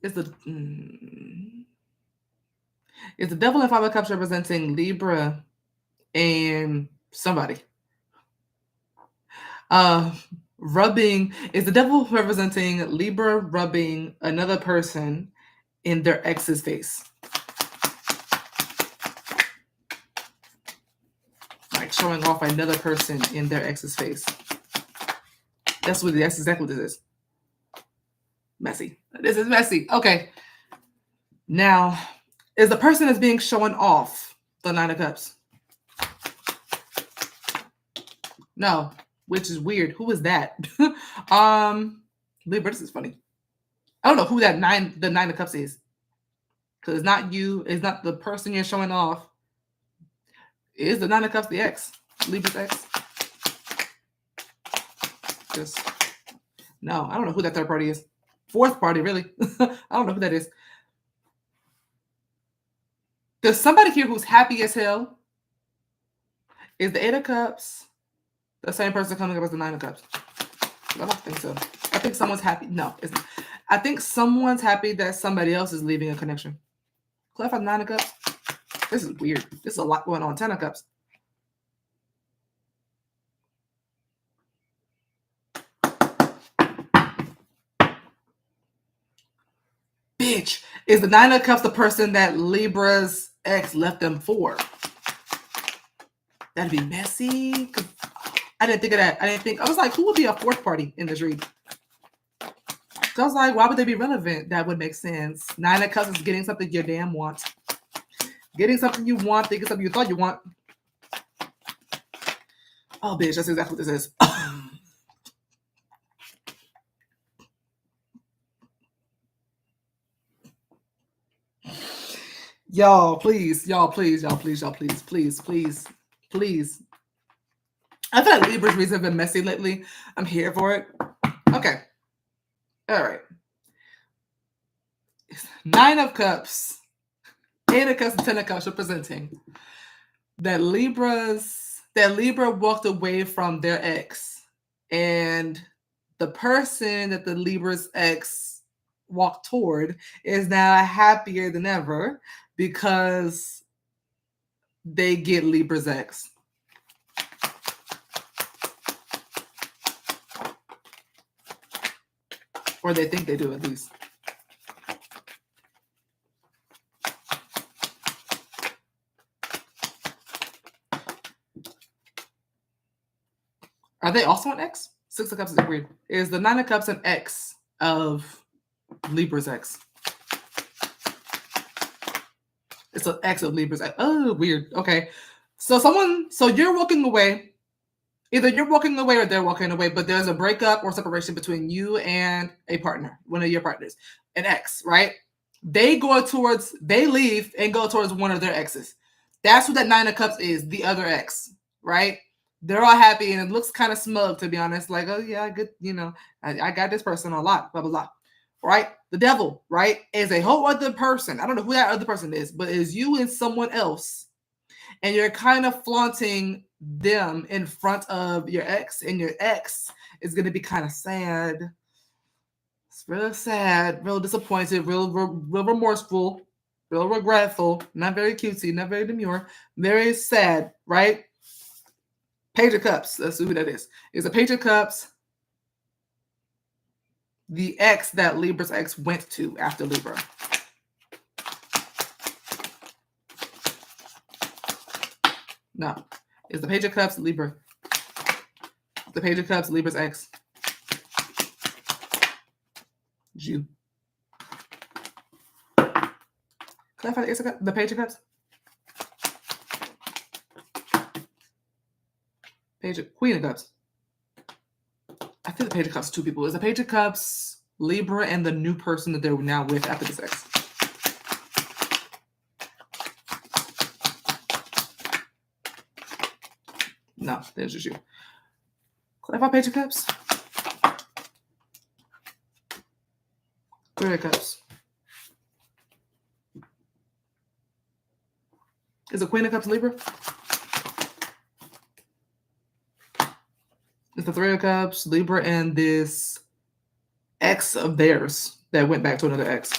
It's the Devil in Five of Cups representing Libra and somebody. Rubbing is the Devil representing Libra rubbing another person in their ex's face. Like showing off another person in their ex's face. That's exactly what this is. Messy. This is messy. Okay. Now, is the person that's being shown off the Nine of Cups? No, which is weird. Who is that? Libra, this is funny. I don't know who the Nine of Cups is. Because it's not you. It's not the person you're showing off. Is the Nine of Cups the ex? Libra's ex? No, I don't know who that third party is. Fourth party, really. I don't know who that is. There's somebody here who's happy as hell. Is the Eight of Cups the same person coming up as the Nine of Cups? I don't think so. I think someone's happy. No, it's not. I think someone's happy that somebody else is leaving a connection. Clarify Nine of Cups. This is weird. This is a lot going on. 10 of Cups. Bitch. Is the Nine of Cups the person that Libra's ex left them for? That'd be messy. I didn't think of that. I was like, who would be a fourth party in this read? So I was like, why would they be relevant? That would make sense. Nine of Cups is getting something you damn want. Getting something you want, thinking something you thought you want. Oh, bitch, that's exactly what this is. Y'all, please. I feel like Libra's reads have been messy lately. I'm here for it. Okay. All right. Nine of Cups, Eight of Cups, and 10 of Cups representing that Libra walked away from their ex, and the person that the Libra's ex walked toward is now happier than ever because they get Libra's ex. Or they think they do, at least. Are they also an ex? Six of Cups is weird. Is the Nine of Cups an ex of Libra's ex? It's an ex of Libra's ex. Oh, weird. Okay. So you're walking away. Either you're walking away or they're walking away, but there's a breakup or separation between you and a partner, one of your partners, an ex, right? They leave and go towards one of their exes. That's who that Nine of Cups is, the other ex, right? They're all happy and it looks kind of smug, to be honest. Like, oh yeah, good, I got this person a lot, blah, blah, blah. Right? The Devil, right, is a whole other person. I don't know who that other person is, but it's you and someone else. And you're kind of flaunting them in front of your ex, and your ex is going to be kind of sad. It's real sad, real disappointed, real remorseful, real regretful, not very cutesy, not very demure, very sad, right? Page of Cups. Let's see who that is. It's a Page of Cups. The ex that Libra's ex went to after Libra. No. It's the Page of Cups, Libra. The Page of Cups, Libra's ex. You. Clarify the Page of Cups. Queen of Cups. I feel the Page of Cups, two people. It's the Page of Cups, Libra, and the new person that they're now with after this ex. No, there's just you. Clarify Page of Cups. Three of Cups. Is it Queen of Cups, Libra? It's the Three of Cups, Libra, and this ex of theirs that went back to another ex.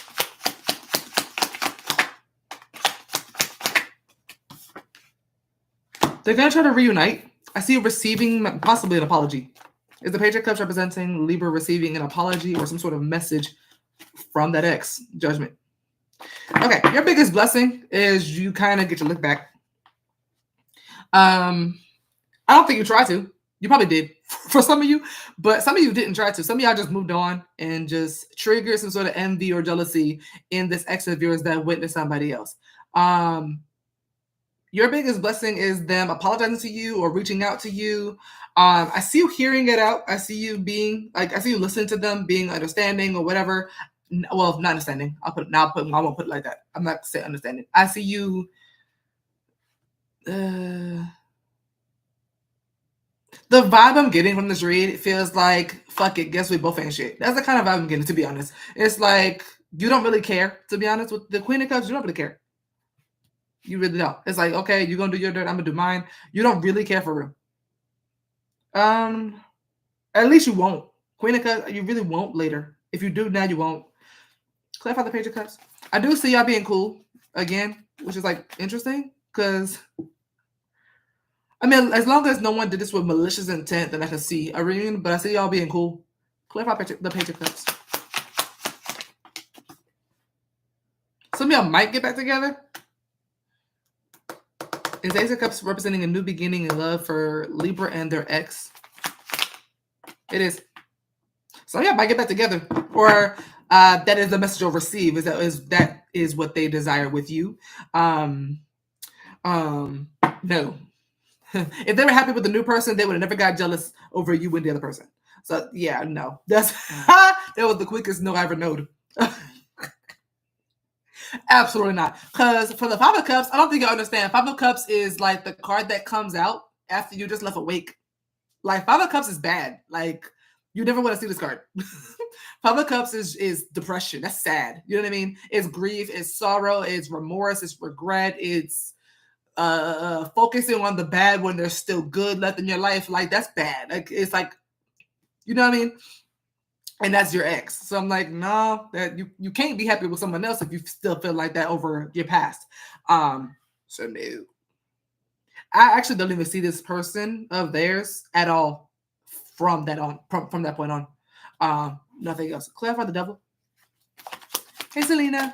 They're going to try to reunite. I see you receiving possibly an apology. Is the Page of Cups representing Libra receiving an apology or some sort of message from that ex? Judgment. Okay, your biggest blessing is you kind of get your look back. I don't think you tried to. You probably did for some of you, but some of you didn't try to. Some of y'all just moved on and just triggered some sort of envy or jealousy in this ex of yours that went to somebody else. Your biggest blessing is them apologizing to you or reaching out to you. I see you hearing it out. I see you being like, I see you listening to them, being understanding or whatever. Well, not understanding. I won't put it like that. I'm not saying understanding. I see you. The vibe I'm getting from this read feels like, fuck it, guess we both ain't shit. That's the kind of vibe I'm getting, to be honest. It's like, you don't really care, to be honest. With the Queen of Cups, you don't really care. You really don't. It's like, okay, you're going to do your dirt, I'm going to do mine. You don't really care for real. At least you won't. Queen of Cups, you really won't later. If you do now, you won't. Clarify the Page of Cups. I do see y'all being cool again, which is like interesting because, I mean, as long as no one did this with malicious intent, then I can see a reunion, but I see y'all being cool. Clarify the Page of Cups. Some of y'all might get back together. Is Ace of Cups representing a new beginning in love for Libra and their ex? It is. So yeah, might get back together, or that is the message you'll receive. That is what they desire with you. No. If they were happy with the new person, they would have never got jealous over you and the other person. So yeah, no. That was the quickest no I ever knowed. Absolutely not. Because for the Five of Cups, I don't think you understand. Five of Cups is like the card that comes out after you just left awake. Like, Five of Cups is bad. Like, you never want to see this card. Five of Cups is depression. That's sad. You know what I mean? It's grief, it's sorrow, it's remorse, it's regret, it's focusing on the bad when there's still good left in your life. Like, that's bad. Like, it's like, you know what I mean? And that's your ex. So I'm like, no, that you can't be happy with someone else if you still feel like that over your past. So no. I actually don't even see this person of theirs at all from that point on. Nothing else. Clarify the Devil. Hey, Selena.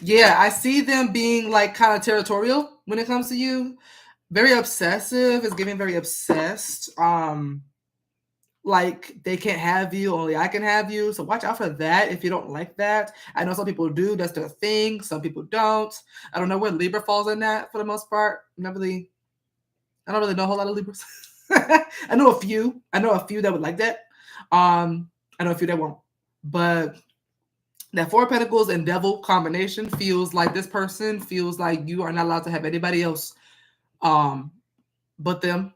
Yeah, I see them being like kind of territorial when it comes to you. Very obsessive. Is giving very obsessed. Like, they can't have you, only I can have you. So watch out for that if you don't like that. I know some people do. That's their thing. Some people don't. I don't know where Libra falls in that for the most part. I don't really know a whole lot of Libras. I know a few. I know a few that would like that. I know a few that won't. But that Four of Pentacles and Devil combination feels like this person feels like you are not allowed to have anybody else but them.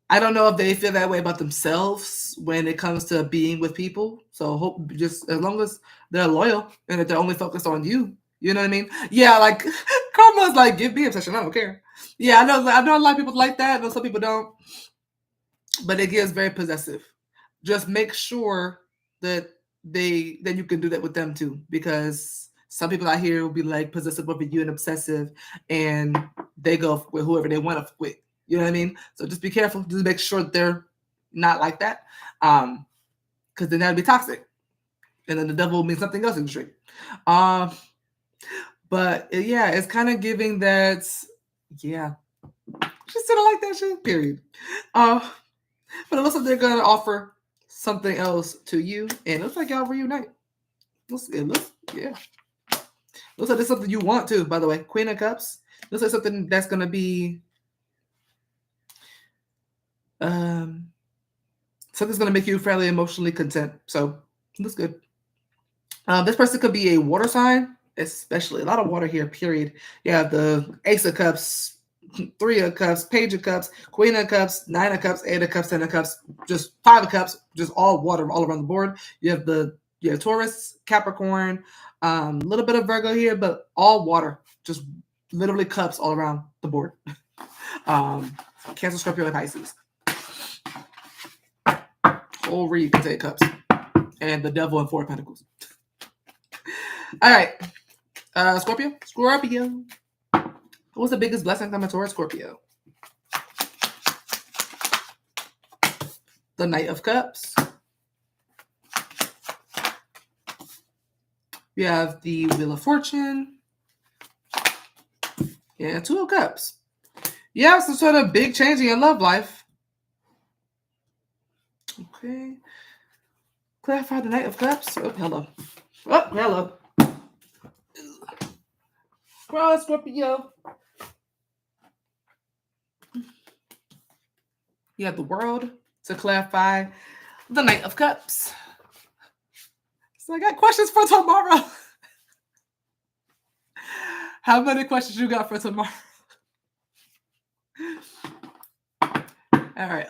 I don't know if they feel that way about themselves when it comes to being with people. So hope just as long as they're loyal and that they're only focused on you. You know what I mean? Yeah, like Karma's like, give me obsession. I don't care. Yeah, I know a lot of people like that. I know some people don't. But it gets very possessive. Just make sure that you can do that with them too. Because some people out here will be like possessive over you and obsessive, and they go with whoever they want to with. You know what I mean? So just be careful. Just make sure they're not like that. Because then that'd be toxic. And then the devil will mean something else in the street. But yeah, it's kind of giving that, yeah. Just didn't like that shit, period. But it looks like they're going to offer something else to you. And it looks like y'all reunite. Yeah. Looks like there's something you want to, by the way. Queen of Cups. Looks like something that's going to be something's going to make you fairly emotionally content. So looks good. This person could be a water sign, especially a lot of water here, period. You have the Ace of Cups, Three of Cups, Page of Cups, Queen of Cups, Nine of Cups, Eight of Cups, Ten of Cups, just Five of Cups, just all water all around the board. You have Taurus, Capricorn, a little bit of Virgo here, but all water, just literally cups all around the board. Cancer, Scorpio, and Pisces. Whole read can take cups. And the devil and 4 of Pentacles. All right. Scorpio. What's the biggest blessing coming towards Scorpio? The Knight of Cups. We have the Wheel of Fortune. Yeah, 2 of Cups. You have some sort of big change in your love life. Okay. Clarify the Knight of Cups. Oh, hello. Oh, hello. Cross Scorpio. You have the World to clarify the Knight of Cups. So I got questions for tomorrow. How many questions you got for tomorrow? All right.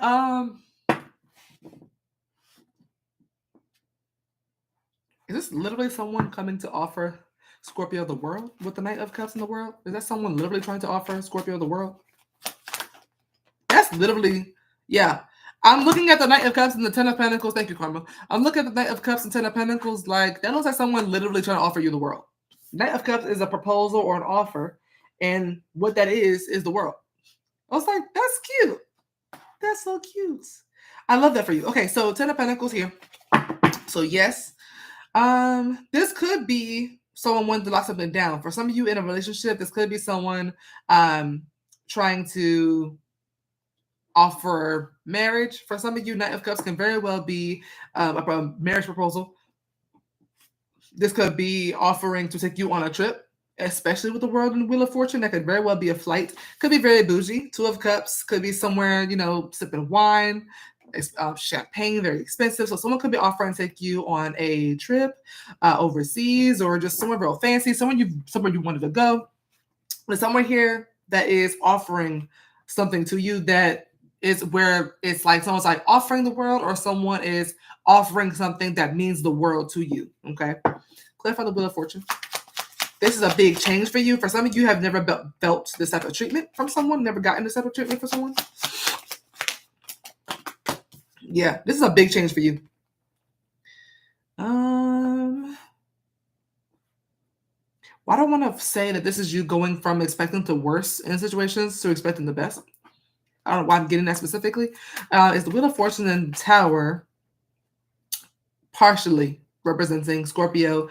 Is this literally someone coming to offer Scorpio the world with the Knight of Cups in the world? Is that someone literally trying to offer Scorpio the world? That's literally, yeah. I'm looking at the Knight of Cups and the 10 of Pentacles. Thank you, Karma. I'm looking at the Knight of Cups and 10 of Pentacles. Like, that looks like someone literally trying to offer you the world. Knight of Cups is a proposal or an offer. And what that is the world. I was like, that's cute. That's so cute. I love that for you. Okay, so 10 of Pentacles here. So yes. This could be someone wanting to lock something down. For some of you in a relationship, this could be someone trying to offer marriage. For some of you, Knight of Cups can very well be a marriage proposal. This could be offering to take you on a trip, especially with the World and Wheel of Fortune. That could very well be a flight. Could be very bougie. 2 of Cups could be somewhere, you know, sipping wine, champagne, very expensive. So someone could be offering to take you on a trip overseas, or just somewhere real fancy, somewhere you wanted to go. There's someone here that is offering something to you that is where it's like someone's like offering the world, or someone is offering something that means the world to you. Okay. Clarify the Wheel of Fortune. This is a big change for you. For some of you have never felt this type of treatment from someone, never gotten this type of treatment for someone. Yeah, this is a big change for you. Well, I don't want to say that this is you going from expecting the worst in situations to expecting the best. I don't know why I'm getting that specifically. Is the Wheel of Fortune and Tower partially representing Scorpio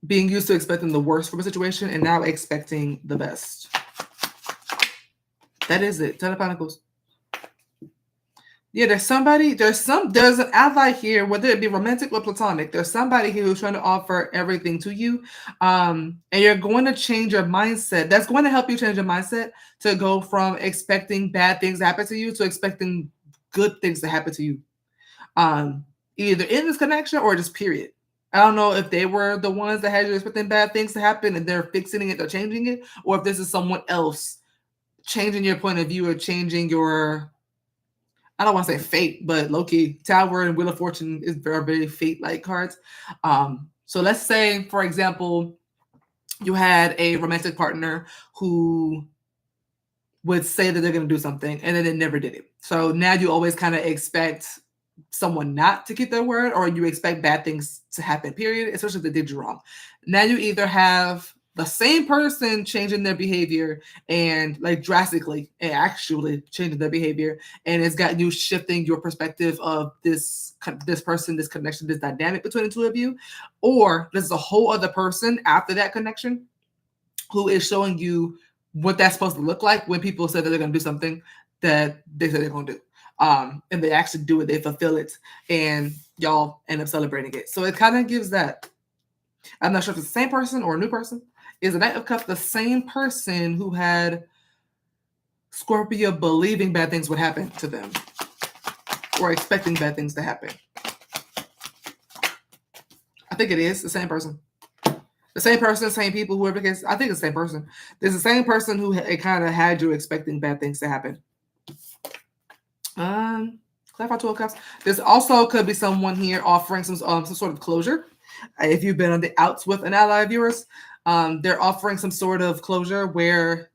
being used to expecting the worst from a situation and now expecting the best. That is it. 10 of Pentacles. Yeah, there's an ally here, whether it be romantic or platonic. There's somebody here who's trying to offer everything to you. And you're going to change your mindset. That's going to help you change your mindset to go from expecting bad things to happen to you to expecting good things to happen to you. Either in this connection or just period. I don't know if they were the ones that had you expecting bad things to happen and they're fixing it or changing it, or if this is someone else changing your point of view or changing your, I don't want to say fate, but low-key, Tower and Wheel of Fortune is very, very fate-like cards. So let's say, for example, you had a romantic partner who would say that they're going to do something and then they never did it. So now you always kind of expect someone not to keep their word, or you expect bad things to happen, period, especially if they did you wrong. Now you either have the same person changing their behavior and like drastically and actually changing their behavior, and it's got you shifting your perspective of this person, this connection, this dynamic between the two of you, or there's a whole other person after that connection who is showing you what that's supposed to look like when people say that they're going to do something that they say they're going to do. And they actually do it, they fulfill it, and y'all end up celebrating it. So it kind of gives that. I'm not sure if it's the same person or a new person. Is the Knight of Cups the same person who had Scorpio believing bad things would happen to them or expecting bad things to happen? I think it is the same person. The same person, same people, whoever it is. I think it's the same person. There's the same person who kind of had you expecting bad things to happen. Clarify 2 of Cups. There's also could be someone here offering some sort of closure. If you've been on the outs with an ally of yours, they're offering some sort of closure where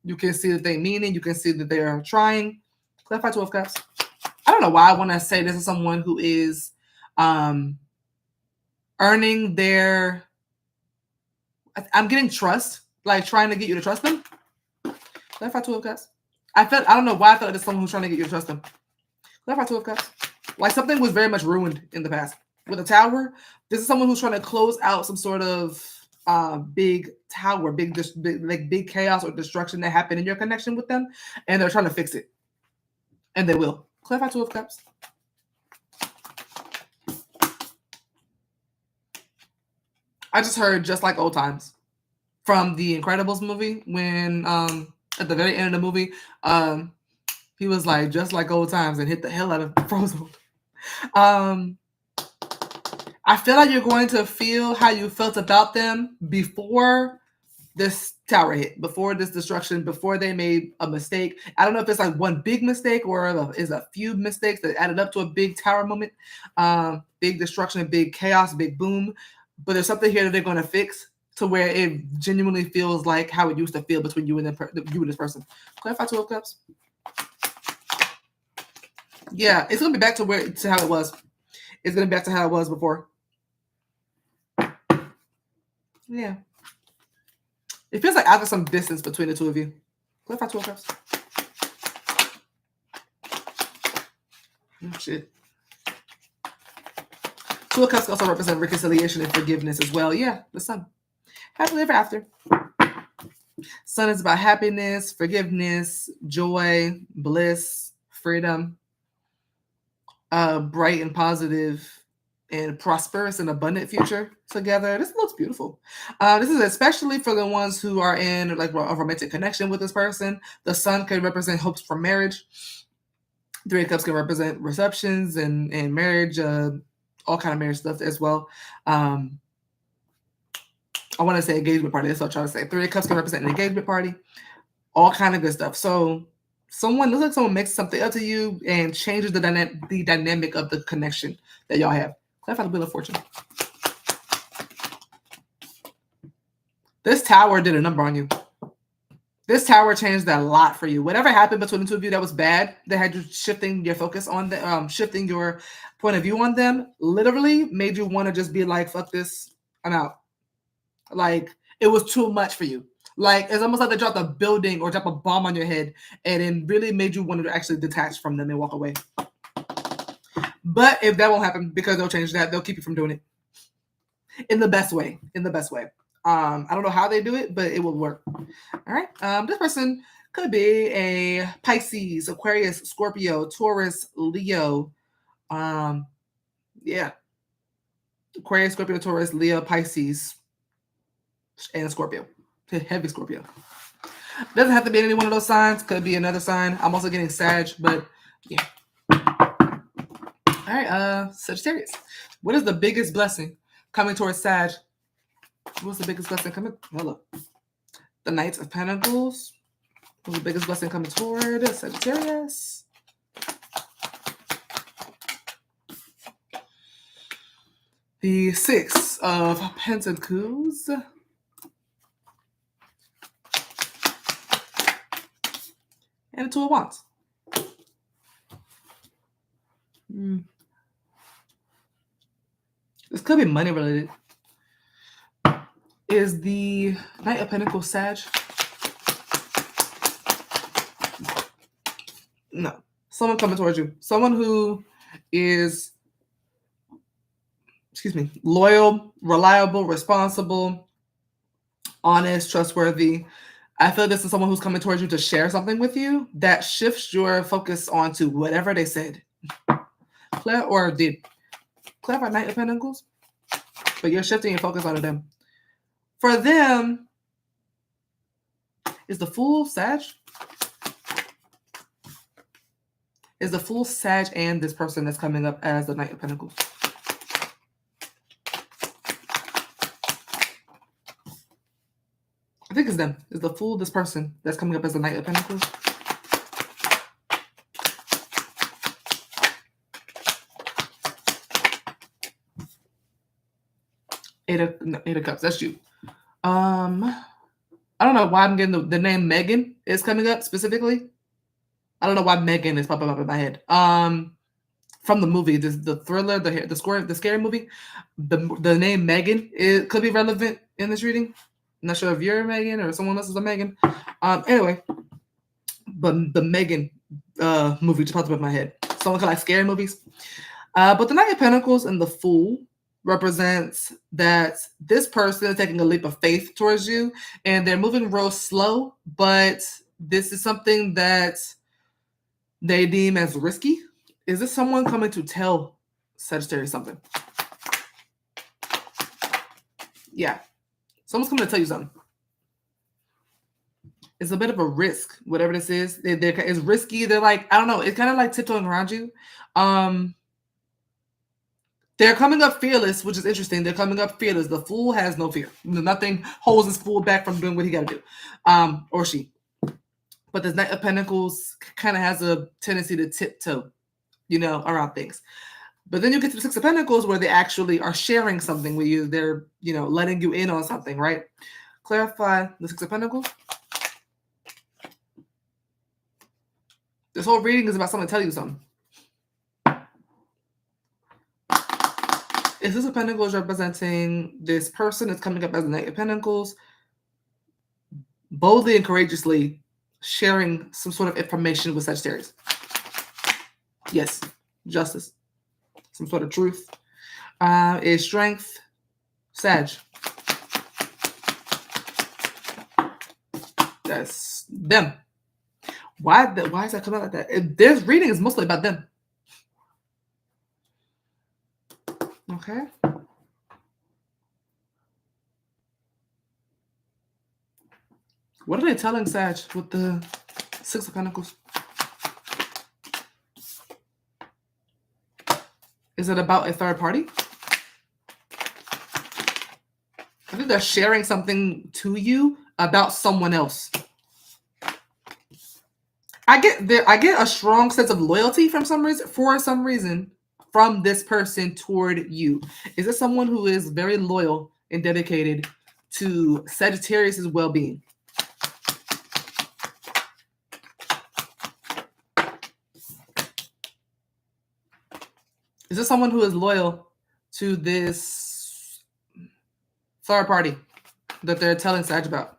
You can see that they mean it. You can see that they're trying. Clarify 2 of Cups. I don't know why I want to say this is someone who is earning their... I'm getting trust, like trying to get you to trust them. Clarify 2 of Cups. I don't know why I felt like there's someone who's trying to get you to trust them. Clarify 2 of Cups. Like something was very much ruined in the past. With a Tower, this is someone who's trying to close out some sort of big tower, big chaos or destruction that happened in your connection with them, and they're trying to fix it. And they will. Clarify 2 of Cups. I just heard Just Like Old Times from the Incredibles movie when at the very end of the movie, he was like, just like old times, and hit the hell out of Frozen. I feel like you're going to feel how you felt about them before this tower hit, before this destruction, before they made a mistake. I don't know if it's like one big mistake or is a few mistakes that added up to a big tower moment, big destruction, big chaos, big boom. But there's something here that they're going to fix to where it genuinely feels like how it used to feel between you and this person. Clarify 2 of Cups. Yeah, it's going to be back to how it was. It's going to be back to how it was before. Yeah. It feels like after some distance between the two of you. Clarify 2 of Cups. Oh, shit. 2 of Cups also represent reconciliation and forgiveness as well. Yeah, the Sun. Happily ever after. Sun is about happiness, forgiveness, joy, bliss, freedom, bright and positive and prosperous and abundant future together. This looks beautiful. This is especially for the ones who are in like a romantic connection with this person. The Sun can represent hopes for marriage. 3 of Cups can represent receptions and marriage, all kind of marriage stuff as well. I want to say engagement party. That's what I'm trying to say. 3 of Cups can represent an engagement party. All kind of good stuff. So someone looks like someone makes something up to you and changes the dynamic of the connection that y'all have. Clarify the Wheel of Fortune. This Tower did a number on you. This Tower changed a lot for you. Whatever happened between the two of you that was bad, that had you shifting your focus on the shifting your point of view on them, literally made you want to just be like, fuck this, I'm out. Like, it was too much for you. Like, it's almost like they dropped a building or dropped a bomb on your head, and it really made you want to actually detach from them and walk away. But if that won't happen, because they'll change that, they'll keep you from doing it. In the best way. In the best way. I don't know how they do it, but it will work. All right. This person could be a Pisces, Aquarius, Scorpio, Taurus, Leo. Yeah. Aquarius, Scorpio, Taurus, Leo, Pisces, and Scorpio. Heavy Scorpio. Doesn't have to be any one of those signs. Could be another sign. I'm also getting Sag, but yeah. All right. Sagittarius. What is the biggest blessing coming towards Sag? What's the biggest blessing coming? Hello. The Knight of Pentacles. What's the biggest blessing coming toward Sagittarius? The 6 of Pentacles. And the 2 of Wands. This could be money related. Is the Knight of Pentacles Sag? No. Someone coming towards you. Someone who is, loyal, reliable, responsible, honest, trustworthy. I feel this is someone who's coming towards you to share something with you that shifts your focus onto whatever they said. Or did. Clarify Knight of Pentacles. But you're shifting your focus onto them. For them, is the Fool Sag? Is the Fool Sag and this person that's coming up as the Knight of Pentacles? I think it's them. Is the Fool this person that's coming up as the Knight of Pentacles? Eight of Cups. That's you. I don't know why I'm getting the name Megan is coming up specifically. I don't know why Megan is popping up in my head. From the movie, the thriller, the scary movie, the name Megan, it could be relevant in this reading. I'm not sure if you're a Megan or someone else is a Megan. Anyway, but the Megan movie just popped up in my head. Someone could like scary movies. But the Knight of Pentacles and the Fool represents that this person is taking a leap of faith towards you, and they're moving real slow, but this is something that they deem as risky. Is this someone coming to tell Sagittarius something? Yeah. Someone's coming to tell you something. It's a bit of a risk, whatever this is. It's risky. They're like, I don't know. It's kind of like tiptoeing around you. They're coming up fearless, which is interesting. They're coming up fearless. The Fool has no fear. Nothing holds this Fool back from doing what he got to do, or she. But the Knight of Pentacles kind of has a tendency to tiptoe, around things. But then you get to the Six of Pentacles where they actually are sharing something with you. They're, letting you in on something, right? Clarify the Six of Pentacles. This whole reading is about someone telling you something. Is Six of Pentacles representing this person that's coming up as the Knight of Pentacles, boldly and courageously sharing some sort of information with Sagittarius? Yes, justice, some sort of truth. Is strength, Sag. That's them. Why is that coming out like that? This reading is mostly about them. Okay. What are they telling Sag with the Six of Pentacles? Is it about a third party? I think they're sharing something to you about someone else. I get a strong sense of loyalty for some reason from this person toward you. Is this someone who is very loyal and dedicated to Sagittarius' well-being? Is this someone who is loyal to this third party that they're telling Sag about?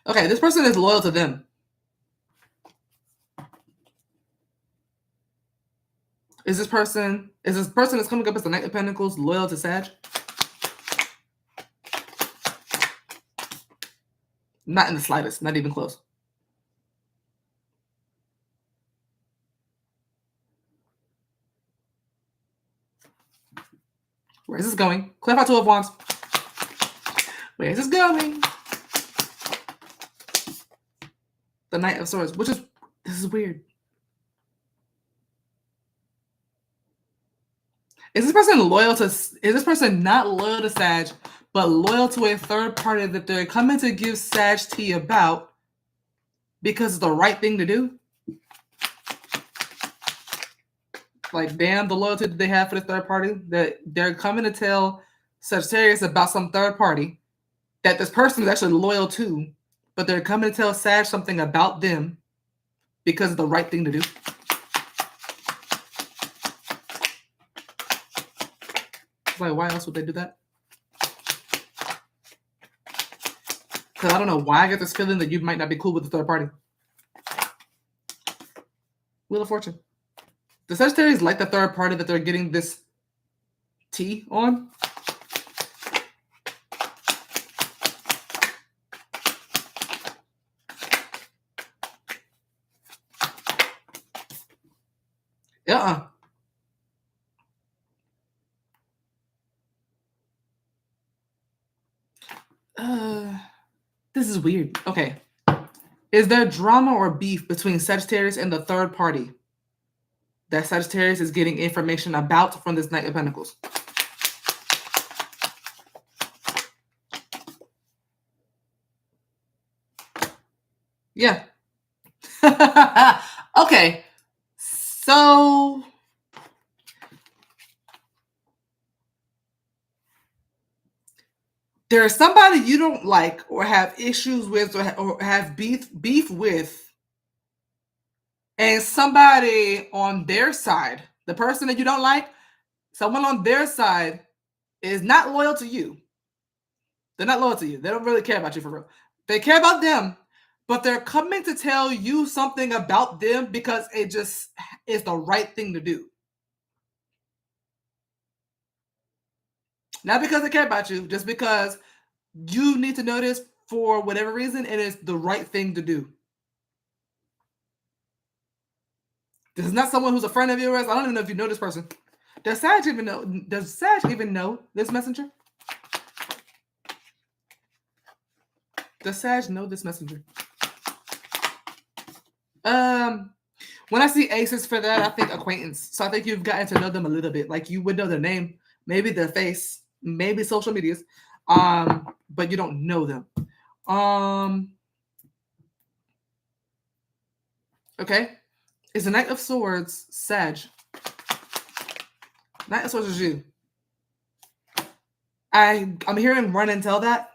Okay, this person is loyal to them. Is this person that's coming up as the Knight of Pentacles loyal to Sag? Not in the slightest, not even close. Where is this going? Clarify Two of Wands. Where is this going? The Knight of Swords, this is weird. Is this person not loyal to Sag, but loyal to a third party that they're coming to give Sag tea about because it's the right thing to do? Like, damn, the loyalty that they have for the third party, that they're coming to tell Sagittarius about some third party that this person is actually loyal to, but they're coming to tell Sag something about them because it's the right thing to do. It's like, why else would they do that? Because I don't know why I get this feeling that you might not be cool with the third party. Wheel of Fortune. The Sagittarius like the third party that they're getting this tea on. This is weird. Okay. Is there drama or beef between Sagittarius and the third party that Sagittarius is getting information about from this Knight of Pentacles? Yeah. Okay. So there's somebody you don't like or have issues with or have beef with, and somebody on their side, the person that you don't like, someone on their side is not loyal to you. They're not loyal to you. They don't really care about you for real. They care about them, but they're coming to tell you something about them because it just is the right thing to do. Not because they care about you, just because you need to know this for whatever reason, it is the right thing to do. This is not someone who's a friend of yours. I don't even know if you know this person. Does Sag even know this messenger? Does Sag know this messenger? When I see aces for that, I think acquaintance. So I think you've gotten to know them a little bit. Like you would know their name, maybe their face, maybe social medias, but you don't know them. Okay. It's the Knight of Swords, Sag. Knight of Swords is you. I'm hearing run and tell that.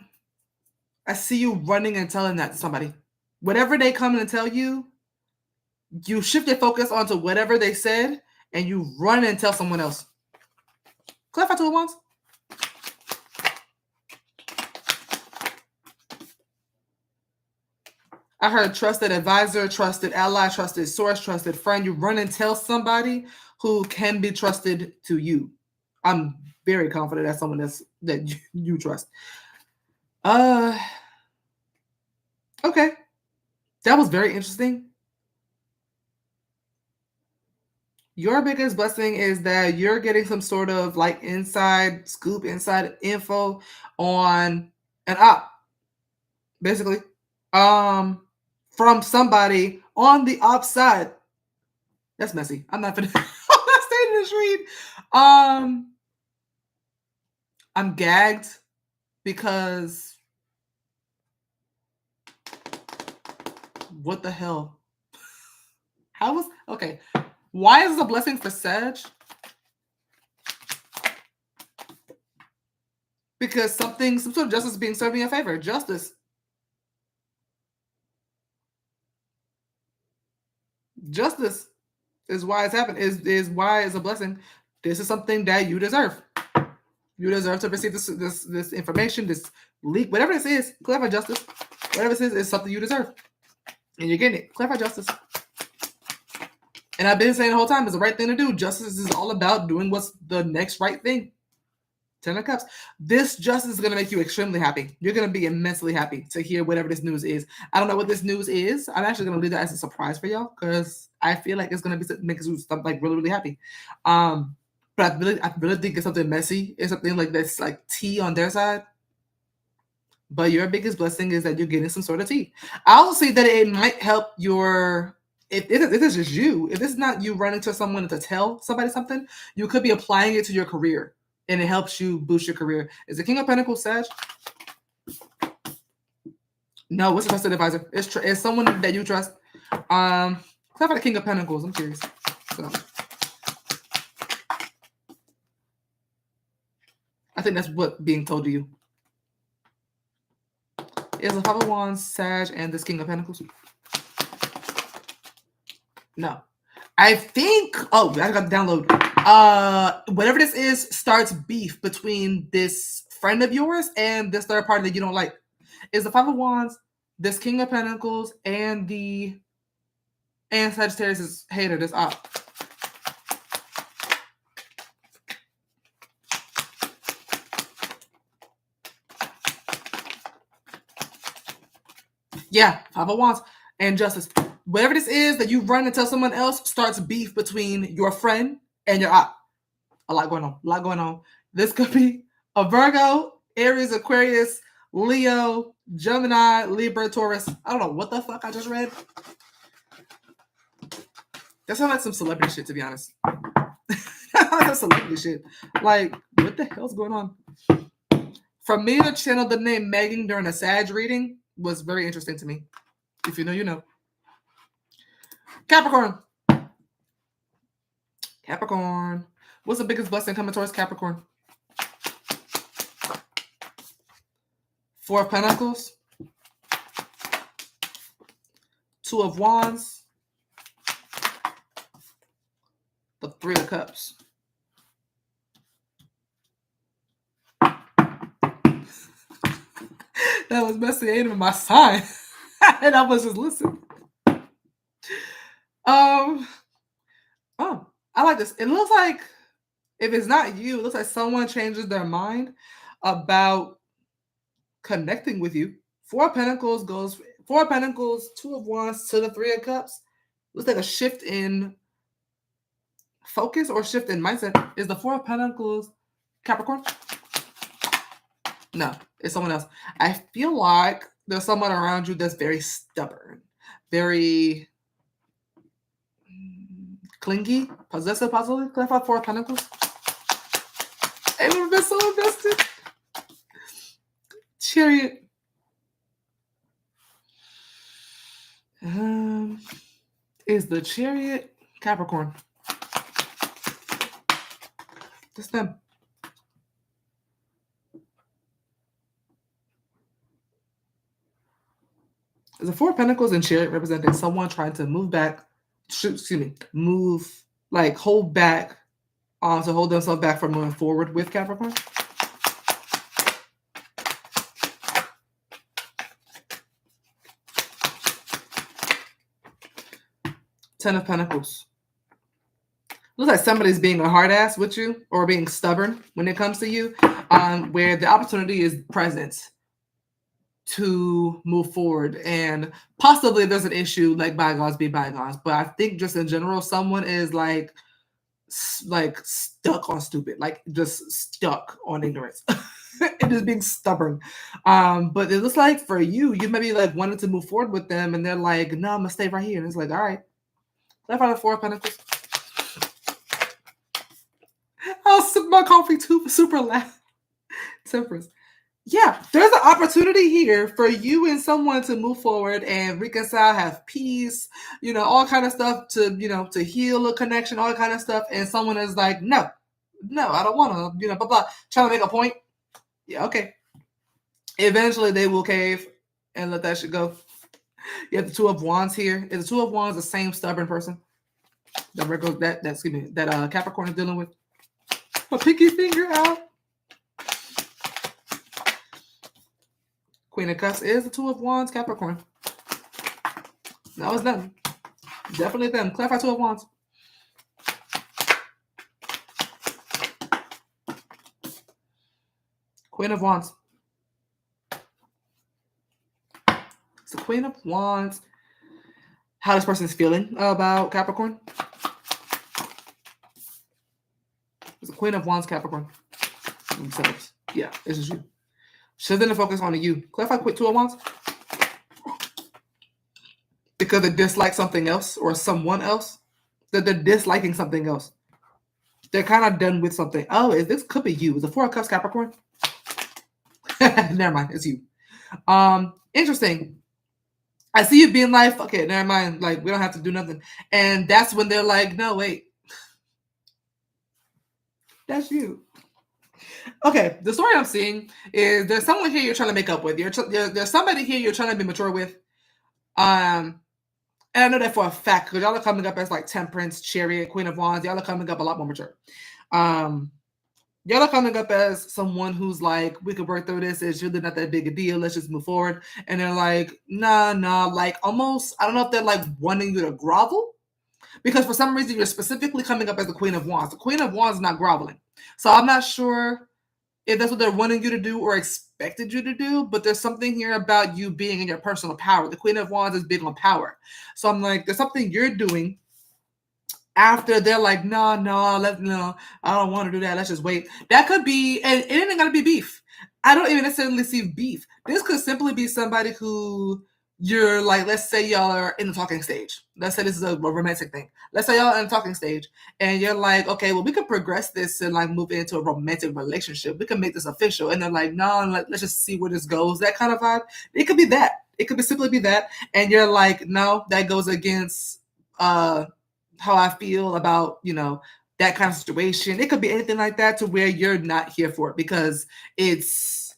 I see you running and telling that to somebody. Whatever they come and tell you, you shift your focus onto whatever they said, and you run and tell someone else. Clarify to it once. I heard trusted advisor, trusted ally, trusted source, trusted friend. You run and tell somebody who can be trusted to you. I'm very confident that's someone that you trust. Okay. That was very interesting. Your biggest blessing is that you're getting some sort of like inside scoop, inside info on an op, basically, from somebody on the op side. That's messy. I'm not staying in this read. I'm gagged because what the hell? Okay? Why is this a blessing for Sag? Because some sort of justice is being served in your favor. Justice. Justice is why it's happened. Is why it's a blessing. This is something that you deserve. You deserve to receive this information, this leak, whatever this is. Clarify justice. Whatever this is something you deserve, and you're getting it. Clarify justice. And I've been saying the whole time, it's the right thing to do. Justice is all about doing what's the next right thing. 10 of Cups. This justice is going to make you extremely happy. You're going to be immensely happy to hear whatever this news is. I don't know what this news is. I'm actually going to leave that as a surprise for y'all because I feel like it's going to make you like really, really happy. But I really think it's something messy. It's something like that's like tea on their side. But your biggest blessing is that you're getting some sort of tea. I'll say that it might help your... If this is just you, if this is not you running to someone to tell somebody something, you could be applying it to your career, and it helps you boost your career. Is the King of Pentacles Sag? No, what's a trusted advisor? It's someone that you trust. Clarify the King of Pentacles. I'm curious. So, I think that's what being told to you. Is the Five of Wands, Sag, and this King of Pentacles? No. I think... Oh, I got to download. Whatever this is starts beef between this friend of yours and this third party that you don't like. Is the Five of Wands, this King of Pentacles, and Sagittarius' hater, this op. Yeah, Five of Wands and Justice. Whatever this is that you run and tell someone else starts beef between your friend and your op. A lot going on. This could be a Virgo, Aries, Aquarius, Leo, Gemini, Libra, Taurus. I don't know what the fuck I just read. That sounds like some celebrity shit, to be honest. That's celebrity shit. Like, what the hell's going on? For me to channel the name Megan during a Sag reading was very interesting to me. If you know, you know. Capricorn. What's the biggest blessing coming towards Capricorn? Four of Pentacles, Two of Wands, the Three of Cups. That was messy, ain't even my sign. And I was just listening. Oh, I like this. It looks like, if it's not you, it looks like someone changes their mind about connecting with you. Four of Pentacles goes, Four of Pentacles, Two of Wands to the Three of Cups. Looks like a shift in focus or shift in mindset. Is the Four of Pentacles Capricorn? No, it's someone else. I feel like there's someone around you that's very stubborn, very clingy, possessive, possibly. Clarify Four of Pentacles. I've never been so invested. Chariot. Is the Chariot Capricorn? That's them. Is the Four of Pentacles and Chariot representing someone trying to move back? Hold back, to hold themselves back from moving forward with Capricorn? Ten of Pentacles. Looks like somebody's being a hard ass with you or being stubborn when it comes to you, where the opportunity is present to move forward, and possibly there's an issue, like bygones be bygones. But I think just in general, someone is like stuck on stupid, like just stuck on ignorance. It is being stubborn. But it looks like for you may be like wanting to move forward with them, and they're like, no, I'm gonna stay right here. And it's like, all right. Left out of Four of Pentacles. I'll sip my coffee too, super loud. Temperance. Yeah, there's an opportunity here for you and someone to move forward and reconcile, have peace, all kind of stuff to, to heal a connection, all kind of stuff. And someone is like, no, I don't want to, blah, blah, trying to make a point. Yeah, okay. Eventually they will cave and let that shit go. You have the Two of Wands here. Is the Two of Wands the same stubborn person that Virgo, that Capricorn is dealing with? A pinky finger out. Queen of Cups is the Two of Wands Capricorn. No, it's them. Definitely them. Clarify Two of Wands. Queen of Wands. It's the Queen of Wands. How this person is feeling about Capricorn. It's the Queen of Wands Capricorn. Themselves. Yeah, this is you. Shifting the focus on you. Clarify Two of Wands. Because they dislike something else or someone else. That they're disliking something else. They're kind of done with something. Oh, this could be you. Is the Four of Cups Capricorn? Never mind. It's you. Interesting. I see you being like, okay, never mind. Like, we don't have to do nothing. And that's when they're like, no, wait. That's you. Okay, the story I'm seeing is there's someone here you're trying to make up with. There's somebody here you're trying to be mature with. And I know that for a fact because y'all are coming up as like Temperance, Chariot, Queen of Wands. Y'all are coming up a lot more mature. Y'all are coming up as someone who's like, we could work through this. It's really not that big a deal. Let's just move forward. And they're like, nah, like almost, I don't know if they're like wanting you to grovel. Because for some reason, you're specifically coming up as the Queen of Wands. The Queen of Wands is not groveling. So I'm not sure if that's what they're wanting you to do or expected you to do, but there's something here about you being in your personal power. The Queen of Wands is big on power. So I'm like, there's something you're doing after they're like, no, I don't want to do that. Let's just wait. That could be, and it ain't gonna be beef. I don't even necessarily see beef. This could simply be somebody who you're like, let's say y'all are in the talking stage. Let's say this is a romantic thing. Let's say y'all are in the talking stage and you're like, okay, well, we could progress this and like move into a romantic relationship. We can make this official. And they're like, no, let's just see where this goes. That kind of vibe. It could be that. It could simply be that. And you're like, no, that goes against how I feel about, that kind of situation. It could be anything like that to where you're not here for it because it's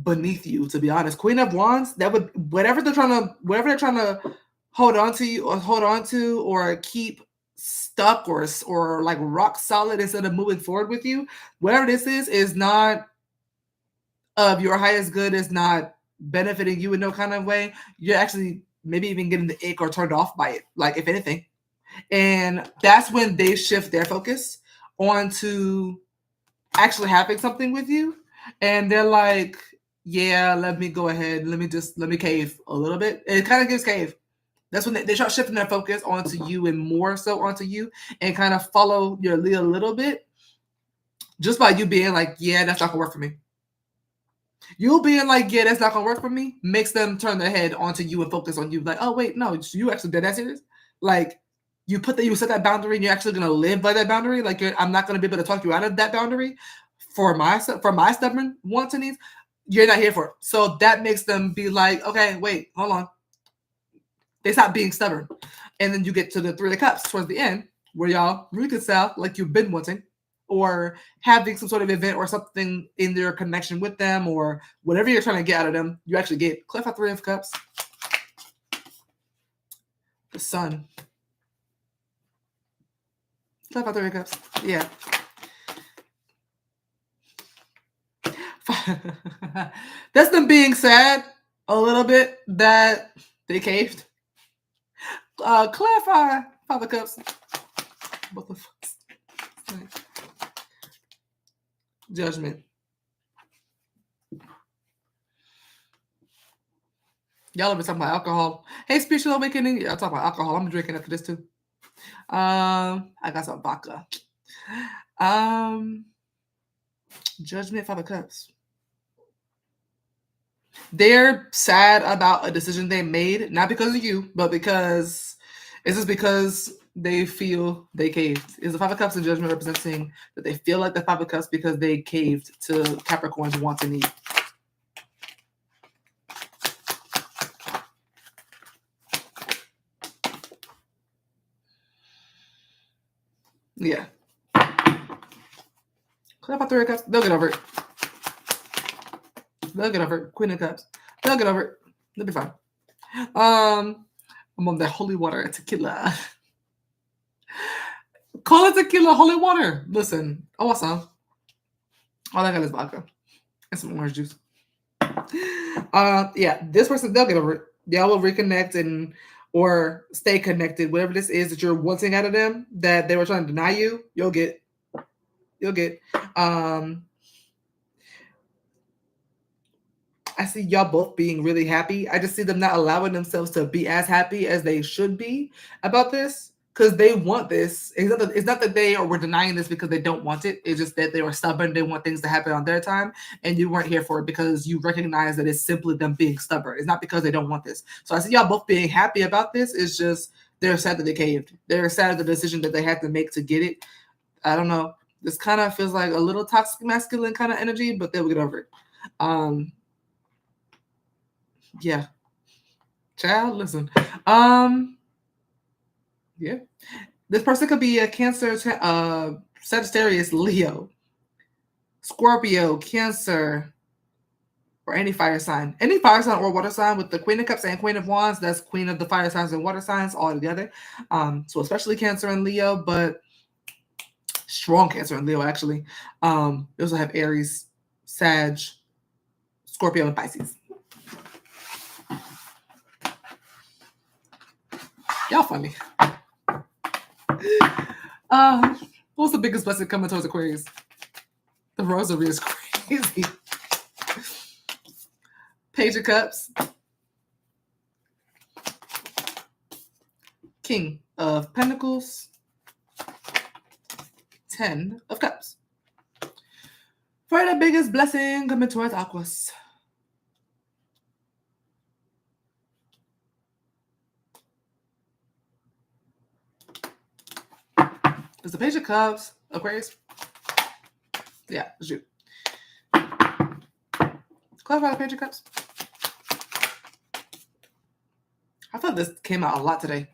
beneath you, to be honest. Queen of Wands, that would whatever they're trying to hold on to or keep stuck or like rock solid instead of moving forward with you. Whatever this is not of your highest good, is not benefiting you in no kind of way. You're actually maybe even getting the ick or turned off by it, like if anything. And that's when they shift their focus onto actually having something with you. And they're like, yeah, let me go ahead. Let me cave a little bit. It kind of gives cave. That's when they start shifting their focus onto you and more so onto you and kind of follow your lead a little bit. Just by you being like, yeah, that's not going to work for me. You being like, yeah, that's not going to work for me makes them turn their head onto you and focus on you. Like, oh, wait, no, you actually did that serious? Like, you set that boundary and you're actually going to live by that boundary. Like, I'm not going to be able to talk you out of that boundary for my stubborn wants and needs. You're not here for it. So that makes them be like, okay, wait, hold on. They stop being stubborn. And then you get to the Three of Cups towards the end where y'all reconcile like you've been wanting, or having some sort of event or something in their connection with them, or whatever you're trying to get out of them, you actually get. Clarify Three of Cups. The Sun. Clarify Three of Cups. Yeah. That's them being sad a little bit that they caved. Clarify Five of Cups. What the fuck? Judgment. Y'all have been talking about alcohol. Hey, Spiritual Awakening. Y'all talking about alcohol. I'm drinking after this too. I got some vodka. Judgment, Five of Cups. They're sad about a decision they made, not because of you, but because it's just because they feel they caved. Is the Five of Cups and Judgment representing that they feel like the Five of Cups because they caved to Capricorn's wants and need. Yeah. Clear up Three of Cups. They'll get over it. They'll get over it. Queen of Cups. They'll get over it. They'll be fine. I'm on that holy water tequila. Call it tequila, holy water. Listen, I want some. All I got is vodka and some orange juice. Yeah, this person, they'll get over it. Y'all will reconnect or stay connected. Whatever this is that you're wanting out of them that they were trying to deny you, you'll get. I see y'all both being really happy. I just see them not allowing themselves to be as happy as they should be about this because they want this. It's not that they were denying this because they don't want it. It's just that they were stubborn. They want things to happen on their time, and you weren't here for it because you recognize that it's simply them being stubborn. It's not because they don't want this. So I see y'all both being happy about this. It's just they're sad that they caved. They're sad at the decision that they had to make to get it. I don't know. This kind of feels like a little toxic masculine kind of energy, but they'll get over it. Yeah. Child, listen. Yeah. This person could be a Cancer, Sagittarius, Leo, Scorpio, Cancer, or any fire sign. Any fire sign or water sign with the Queen of Cups and Queen of Wands, that's Queen of the fire signs and water signs all together. So especially Cancer and Leo, but strong Cancer and Leo, actually. We also have Aries, Sag, Scorpio, and Pisces. Y'all funny. What's the biggest blessing coming towards Aquarius? The rosary is crazy. Page of Cups. King of Pentacles. 10 of Cups. For the biggest blessing coming towards Aquas. It's the Page of Cups, Aquarius. Yeah, it's you. Clarify the Page of Cups. I thought this came out a lot today.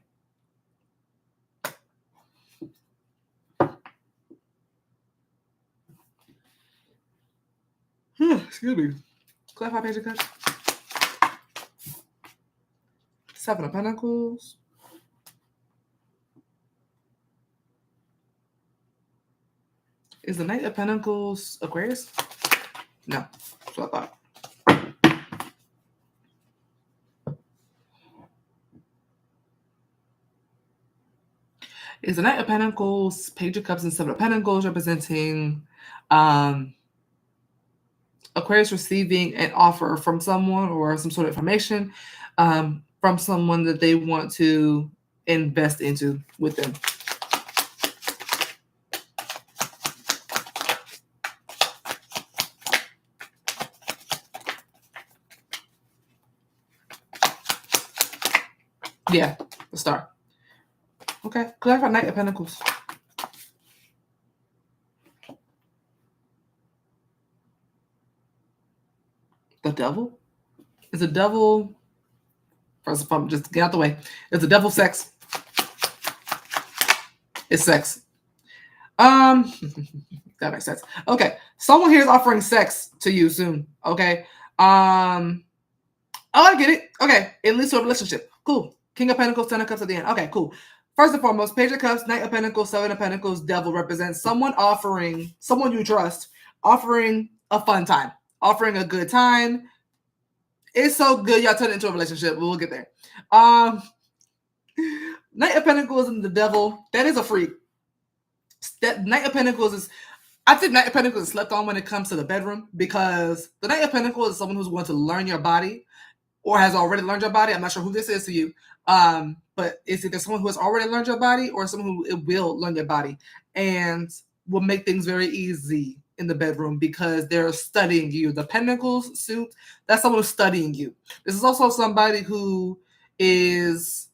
Excuse me. Clarify Page of Cups. Seven of Pentacles. Is the Knight of Pentacles Aquarius? No. That's what I thought. Is the Knight of Pentacles, Page of Cups, and Seven of Pentacles representing Aquarius receiving an offer from someone or some sort of information from someone that they want to invest into with them. Yeah, the Star. Okay, clarify Knight of Pentacles. The Devil? Is the Devil... First of all, just get out the way. Is the Devil sex? It's sex. That makes sense. Okay, someone here is offering sex to you soon. Okay. Oh, I get it. Okay, it leads to a relationship. Cool. King of Pentacles, Ten of Cups at the end. Okay, cool. First and foremost, Page of Cups, Knight of Pentacles, Seven of Pentacles, Devil represents someone offering, someone you trust, offering a fun time, offering a good time. It's so good, y'all turn it into a relationship. We'll get there. Knight of Pentacles and the Devil, that is a freak. That Knight of Pentacles is, I think Knight of Pentacles is slept on when it comes to the bedroom, because the Knight of Pentacles is someone who's going to learn your body or has already learned your body. I'm not sure who this is to you. But it's either someone who has already learned your body or someone who will learn your body and will make things very easy in the bedroom because they're studying you. The Pentacles suit, that's someone who's studying you. This is also somebody who is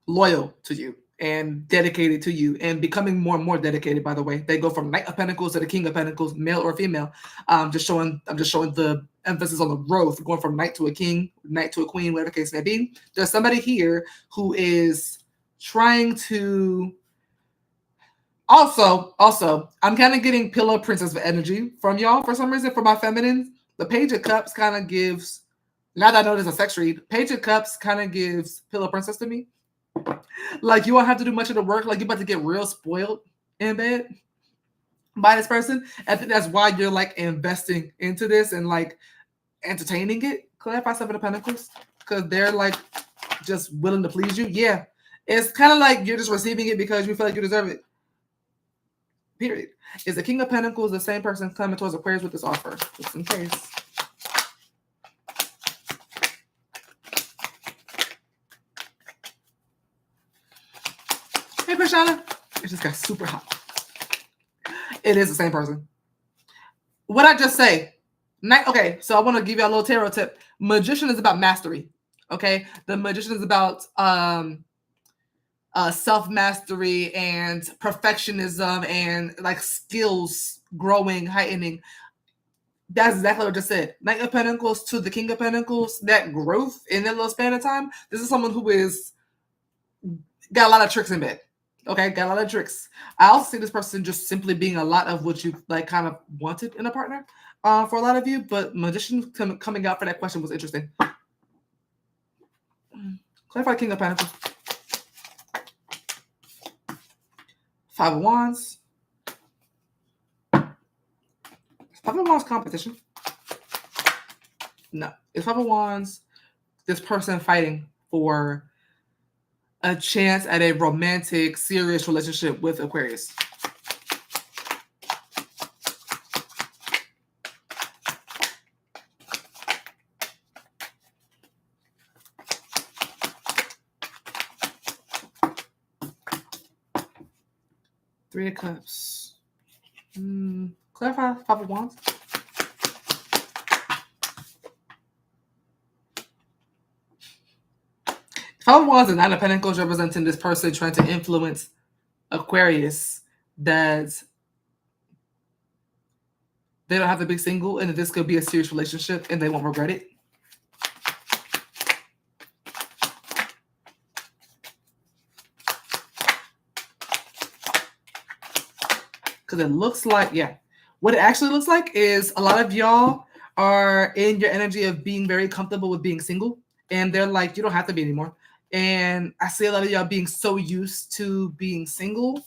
loyal to you and dedicated to you and becoming more and more dedicated, by the way. They go from Knight of Pentacles to the King of Pentacles, male or female. I'm just showing the emphasis on the growth, going from Knight to a King, Knight to a Queen, whatever the case may be. There's somebody here who is trying to also, I'm kind of getting Pillow Princess energy from y'all for some reason. For my feminines, the Page of Cups kind of gives, now that I know there's a sex read, Page of Cups kind of gives Pillow Princess to me. Like, you won't have to do much of the work. Like, you're about to get real spoiled in bed by this person. I think that's why you're like investing into this and like entertaining it. Clarify Seven of Pentacles, because they're like just willing to please you. Yeah, it's kind of like you're just receiving it because you feel like you deserve it. Period. Is the King of Pentacles the same person coming towards Aquarius with this offer? Just in case. Hey, Briana. It just got super hot. It is the same person. What I just say? Okay, so I want to give you a little tarot tip. Magician is about mastery. Okay, the Magician is about self-mastery and perfectionism and like skills growing, heightening. That's exactly what I just said. Knight of Pentacles to the King of Pentacles, that growth in that little span of time. This is someone who is got a lot of tricks in bed. Okay, got a lot of tricks. I also see this person just simply being a lot of what you like kind of wanted in a partner for a lot of you, but Magician coming out for that question was interesting. Clarify King of Pentacles. Five of Wands. Five of Wands competition? No. It's Five of Wands, this person fighting for a chance at a romantic, serious relationship with Aquarius. Three of Cups. Clarify Five of Wands. Five of Wands and Nine of Pentacles representing this person trying to influence Aquarius that they don't have to be single and that this could be a serious relationship and they won't regret it. Because it looks like, yeah. What it actually looks like is a lot of y'all are in your energy of being very comfortable with being single. And they're like, you don't have to be anymore. And I see a lot of y'all being so used to being single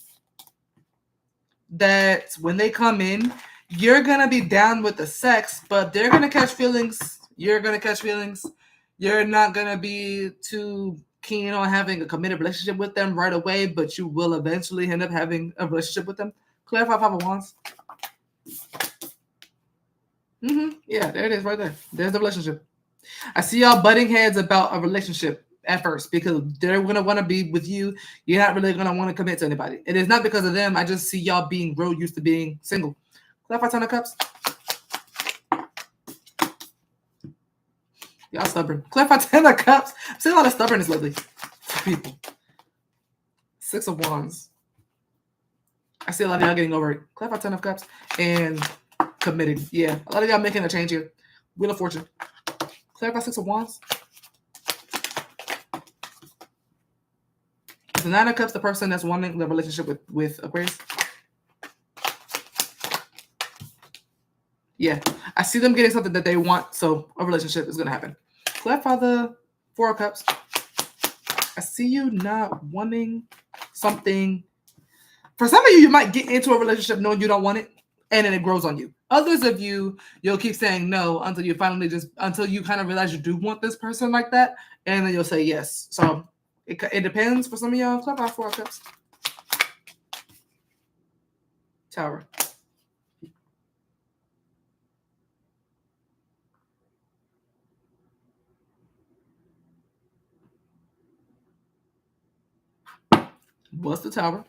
that when they come in, you're going to be down with the sex, but they're going to catch feelings. You're going to catch feelings. You're not going to be too keen on having a committed relationship with them right away, but you will eventually end up having a relationship with them. Clarify 5 of Wands. Yeah, there it is right there. There's the relationship. I see y'all butting heads about a relationship at first because they're going to want to be with you. You're not really going to want to commit to anybody. It is not because of them. I just see y'all being real used to being single. Clarify 10 of Cups. Y'all stubborn. Clarify 10 of Cups. I'm seeing a lot of stubbornness lately for people. 6 of Wands. I see a lot of y'all getting over it. Clarify 10 of Cups and committed. Yeah, a lot of y'all making a change here. Wheel of Fortune. Clarify 6 of Wands. Is the 9 of Cups the person that's wanting the relationship with Aquarius? Yeah, I see them getting something that they want, so a relationship is going to happen. Clarify the 4 of Cups. I see you not wanting something. For some of you, you might get into a relationship knowing you don't want it, and then it grows on you. Others of you, you'll keep saying no until you finally until you kind of realize you do want this person like that, and then you'll say yes. So it depends for some of y'all. Clarify 4 of Cups. Tower. What's the Tower?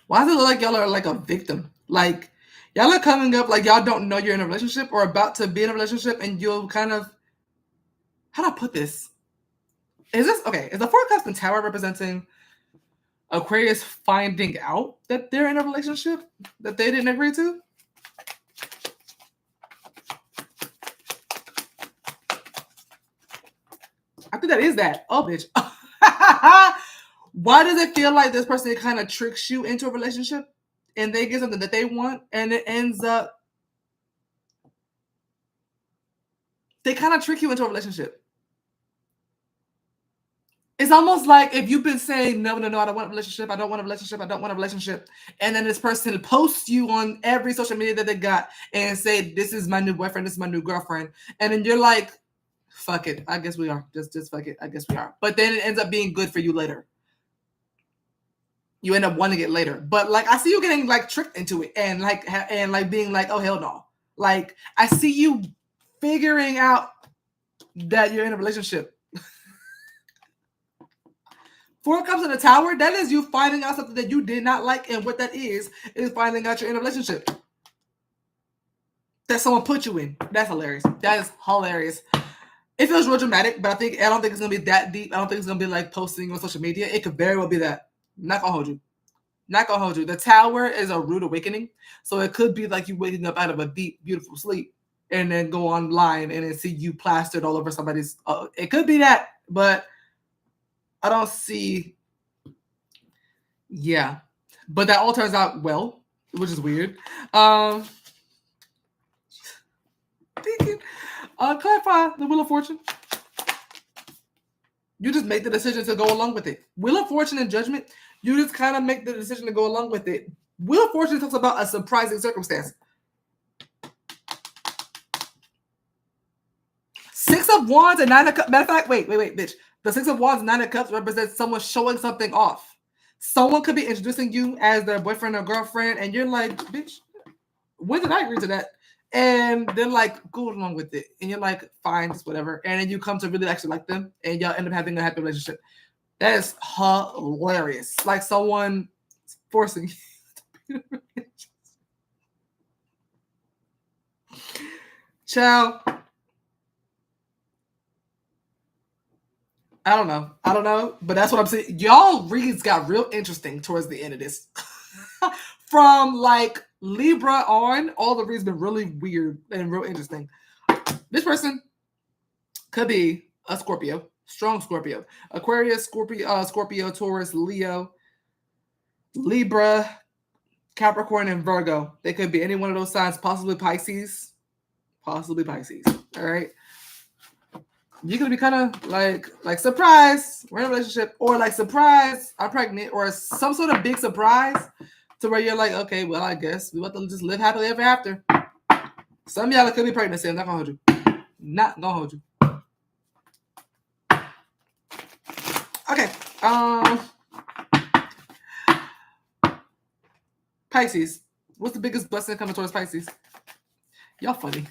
Why does it look like y'all are like a victim? Like, y'all are coming up like y'all don't know you're in a relationship or about to be in a relationship, and you'll kind of, how do I put this? Is this, okay, is the 4 of Cups and Tower representing Aquarius finding out that they're in a relationship that they didn't agree to? I think that is that. Oh, bitch. Why does it feel like this person kind of tricks you into a relationship and they get something that they want and it ends up, they kind of trick you into a relationship? It's almost like if you've been saying, no, I don't want a relationship, I don't want a relationship, I don't want a relationship. And then this person posts you on every social media that they got and say, this is my new boyfriend, this is my new girlfriend. And then you're like, fuck it, I guess we are. Just fuck it, I guess we are. But then it ends up being good for you later. You end up wanting it later. But like, I see you getting like tricked into it and like being like, oh, hell no. Like, I see you figuring out that you're in a relationship. 4 Cups in the Tower, that is you finding out something that you did not like, and what that is finding out you're in a relationship that someone put you in. That's hilarious. That is hilarious. It feels real dramatic, but I don't think it's gonna be that deep. I don't think it's gonna be like posting on social media. It could very well be that. Not gonna hold you. Not gonna hold you. The Tower is a rude awakening, so it could be like you waking up out of a deep, beautiful sleep and then go online and then see you plastered all over somebody's. It could be that, but I don't see. Yeah, but that all turns out well, which is weird. Clarify the Wheel of Fortune. You just make the decision to go along with it. Wheel of Fortune and Judgment, you just kind of make the decision to go along with it. Wheel of Fortune talks about a surprising circumstance. 6 of Wands and 9 of Cups. Matter of fact, wait, bitch. The 6 of Wands and 9 of Cups represents someone showing something off. Someone could be introducing you as their boyfriend or girlfriend, and you're like, bitch, when did I agree to that? And they're like, go along with it. And you're like, fine, just whatever. And then you come to really actually like them, and y'all end up having a happy relationship. That is hilarious. Like someone forcing you. Ciao. I don't know. But that's what I'm saying. Y'all reads got real interesting towards the end of this. From like Libra on, all the reads been really weird and real interesting. This person, Could be a Scorpio, strong Scorpio, Aquarius, Scorpio, Taurus, Leo, Libra, Capricorn, and Virgo. They could be any one of those signs, possibly Pisces. Possibly Pisces. All right. You're gonna be kind of like surprise, we're in a relationship, or like surprise, I'm pregnant, or some sort of big surprise to where you're like, okay, well, I guess we want to just live happily ever after. Some of y'all could be pregnant, so I'm not gonna hold you. Not gonna hold you. Okay. Pisces. What's the biggest blessing coming towards Pisces? Y'all funny.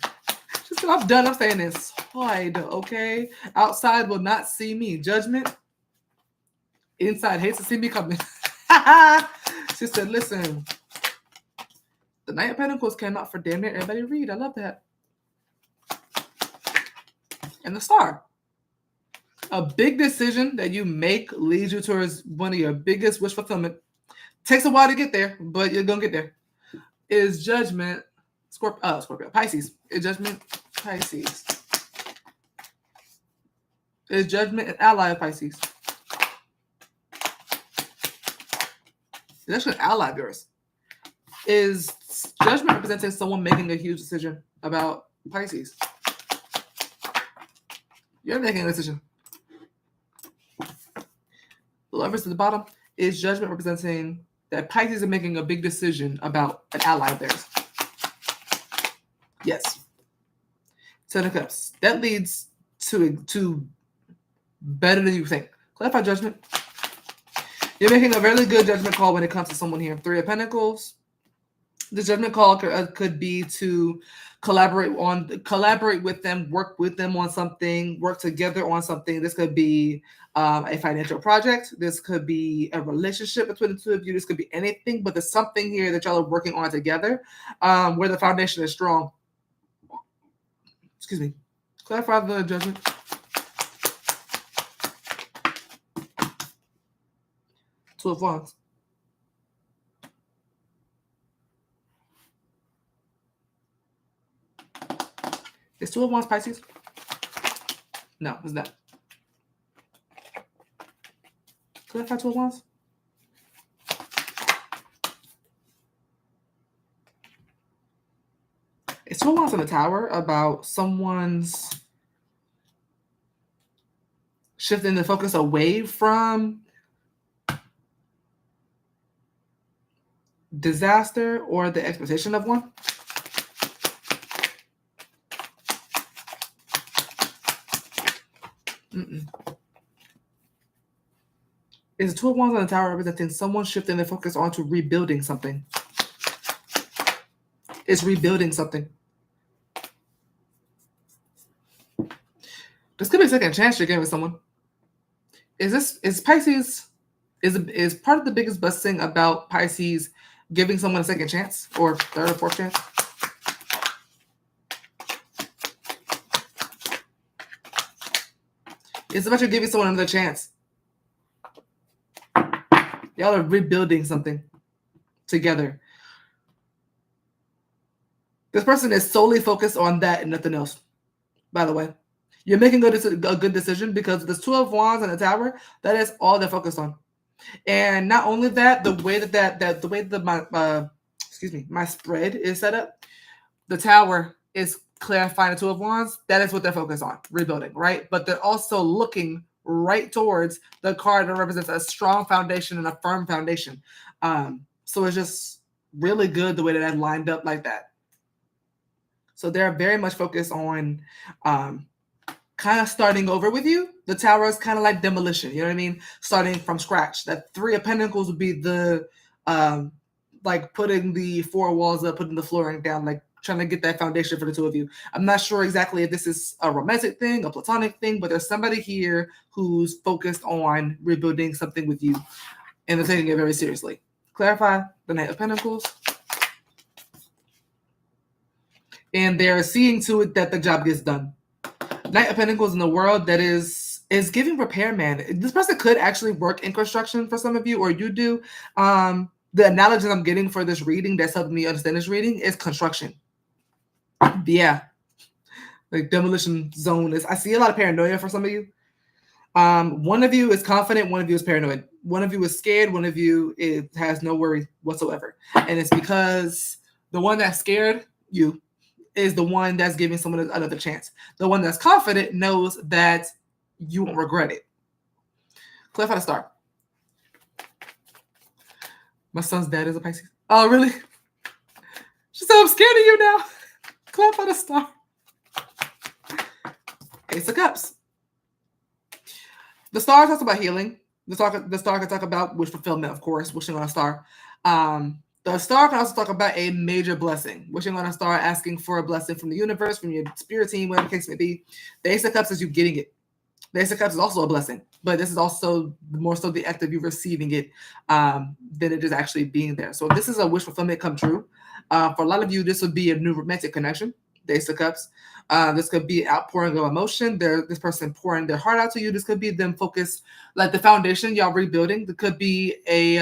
Just I'm done. I'm saying this. Hide, okay? Outside will not see me. Judgment. Inside hates to see me coming. She said, listen. The Knight of Pentacles came out for damn near everybody read. I love that. And the Star. A big decision that you make leads you towards one of your biggest wish fulfillment. Takes a while to get there, but you're going to get there. Is Judgment. Scorpio. Pisces. Is Judgment. Pisces. Is Judgment an ally of Pisces? It's actually an ally of yours. Is Judgment representing someone making a huge decision about Pisces? You're making a decision. The Lovers at the bottom. Is Judgment representing that Pisces are making a big decision about an ally of theirs? Yes. Ten of Cups. That leads to better than you think. Clarify Judgment. You're making a really good judgment call when it comes to someone here. Three of Pentacles. The judgment call could be to collaborate with them, work with them on something, work together on something. This could be a financial project. This could be a relationship between the two of you. This could be anything, but there's something here that y'all are working on together where the foundation is strong. Excuse me. Clarify the Judgment. Two of Wands. Is Two of Wands Pisces? No, it's not. Clarify Two of Wands. Is Two of Wands in the Tower about someone's shifting the focus away from disaster or the expectation of one? Is Two of Wands on the Tower representing someone shifting their focus onto rebuilding something? It's rebuilding something. This could be a second chance you're getting with someone. Is Pisces is part of the biggest blessing about Pisces giving someone a second chance or third or fourth chance? It's about you giving someone another chance. Y'all are rebuilding something together. This person is solely focused on that and nothing else, by the way. You're making a good decision because there's Two of Wands in the Tower. That is all they're focused on. And not only that, the way my spread is set up, the Tower is clarifying the Two of Wands. That is what they're focused on, rebuilding, right? But they're also looking right towards the card that represents a strong foundation and a firm foundation. So it's just really good the way that lined up like that. So they're very much focused on kind of starting over with you. The Tower is kind of like demolition, you know what I mean? Starting from scratch. That Three of Pentacles would be the like putting the four walls up, putting the flooring down, like trying to get that foundation for the two of you. I'm not sure exactly if this is a romantic thing, a platonic thing, but there's somebody here who's focused on rebuilding something with you and they're taking it very seriously. Clarify the Knight of Pentacles. And they're seeing to it that the job gets done. Knight of Pentacles in the world that is giving repairman. This person could actually work in construction for some of you, or you do. The analogy I'm getting for this reading that's helping me understand this reading is construction. Yeah. like demolition zone is. I see a lot of paranoia for some of you. One of you is confident, one of you is paranoid. One of you is scared, one of you has no worry whatsoever. And it's because the one that's scared, you, is the one that's giving someone another chance. The one that's confident knows that you won't regret it. Clarify the star. My son's dad is a Pisces. Oh, really? She said, I'm scared of you now. Clarify the star. Ace of Cups. The star talks about healing. The star can talk about wish fulfillment, of course, wishing on a star. The star can also talk about a major blessing, wishing on a star, asking for a blessing from the universe, from your spirit team, whatever the case may be. The Ace of Cups is you getting it. The Ace of Cups is also a blessing, but this is also more so the act of you receiving it than it is actually being there. So this is a wish fulfillment come true. For a lot of you, this would be a new romantic connection. The Ace of Cups. This could be outpouring of emotion. This person pouring their heart out to you. This could be them focused, like the foundation y'all rebuilding. There could be a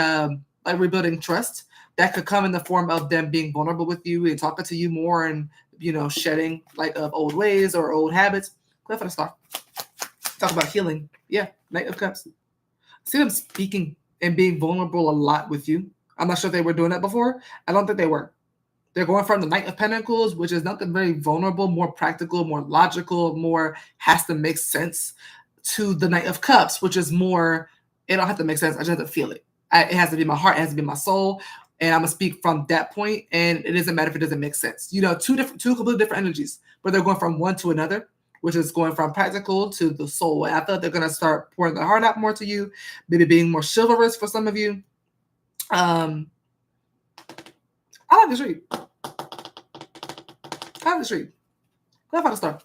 like rebuilding trust that could come in the form of them being vulnerable with you and talking to you more, and shedding like of old ways or old habits. Cliff of the star. Talk about healing. Yeah, Knight of Cups. See them speaking and being vulnerable a lot with you. I'm not sure if they were doing that before. I don't think they were. They're going from the Knight of Pentacles, which is not very vulnerable, more practical, more logical, more has to make sense, to the Knight of Cups, which is more, it don't have to make sense. I just have to feel it. It has to be my heart. It has to be my soul. And I'm going to speak from that point, and it doesn't matter if it doesn't make sense. Two completely different energies, but they're going from one to another, which is going from practical to the soul. And I thought they're going to start pouring their heart out more to you, maybe being more chivalrous for some of you. I like this read. Clap out the star.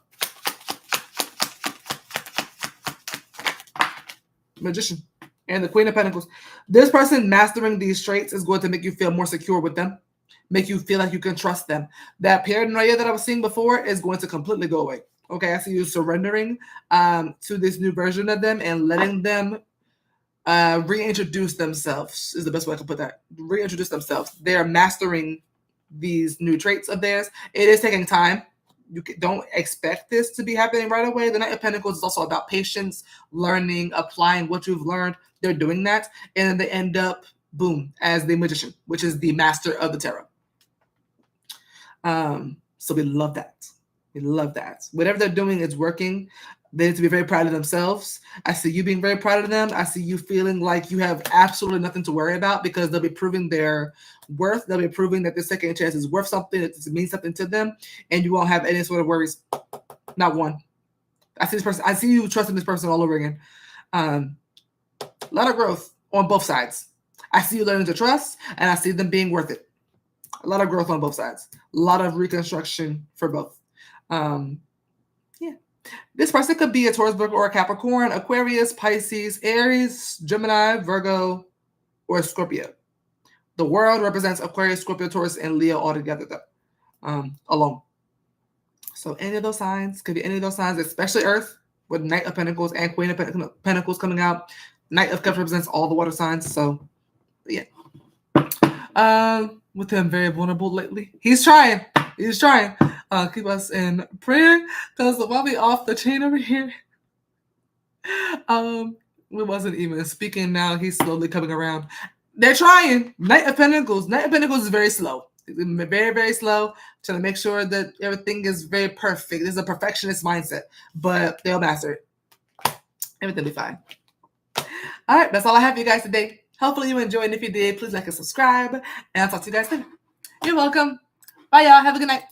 Magician and the Queen of Pentacles. This person mastering these traits is going to make you feel more secure with them, make you feel like you can trust them. That paranoia that I was seeing before is going to completely go away. Okay, I see you surrendering to this new version of them and letting them reintroduce themselves is the best way I can put that. Reintroduce themselves. They're mastering these new traits of theirs. It is taking time. You don't expect this to be happening right away. The Knight of Pentacles is also about patience, learning, applying what you've learned. They're doing that. And then they end up, boom, as the Magician, which is the master of the tarot. So we love that. We love that. Whatever they're doing is working. They need to be very proud of themselves. I see you being very proud of them. I see you feeling like you have absolutely nothing to worry about because they'll be proving their worth. They'll be proving that the second chance is worth something, that it means something to them, and you won't have any sort of worries. Not one. I see this person. I see you trusting this person all over again. A lot of growth on both sides. I see you learning to trust, and I see them being worth it. A lot of growth on both sides. A lot of reconstruction for both. This person could be a Taurus, Virgo, or a Capricorn, Aquarius, Pisces, Aries, Gemini, Virgo, or Scorpio. The world represents Aquarius, Scorpio, Taurus, and Leo all together, though, alone. So any of those signs, could be any of those signs, especially Earth, with Knight of Pentacles and Queen of Pentacles coming out. Knight of Cups represents all the water signs. So, yeah. With him very vulnerable lately. He's trying. Keep us in prayer, because while we off the chain over here, we wasn't even speaking. Now he's slowly coming around. They're trying. Knight of Pentacles is very slow. Very, very slow, trying to make sure that everything is very perfect. There's a perfectionist mindset, but they'll master it. Everything will be fine. All right, that's all I have for you guys today. Hopefully you enjoyed, and if you did, please like and subscribe, and I'll talk to you guys later. You're welcome. Bye, y'all. Have a good night.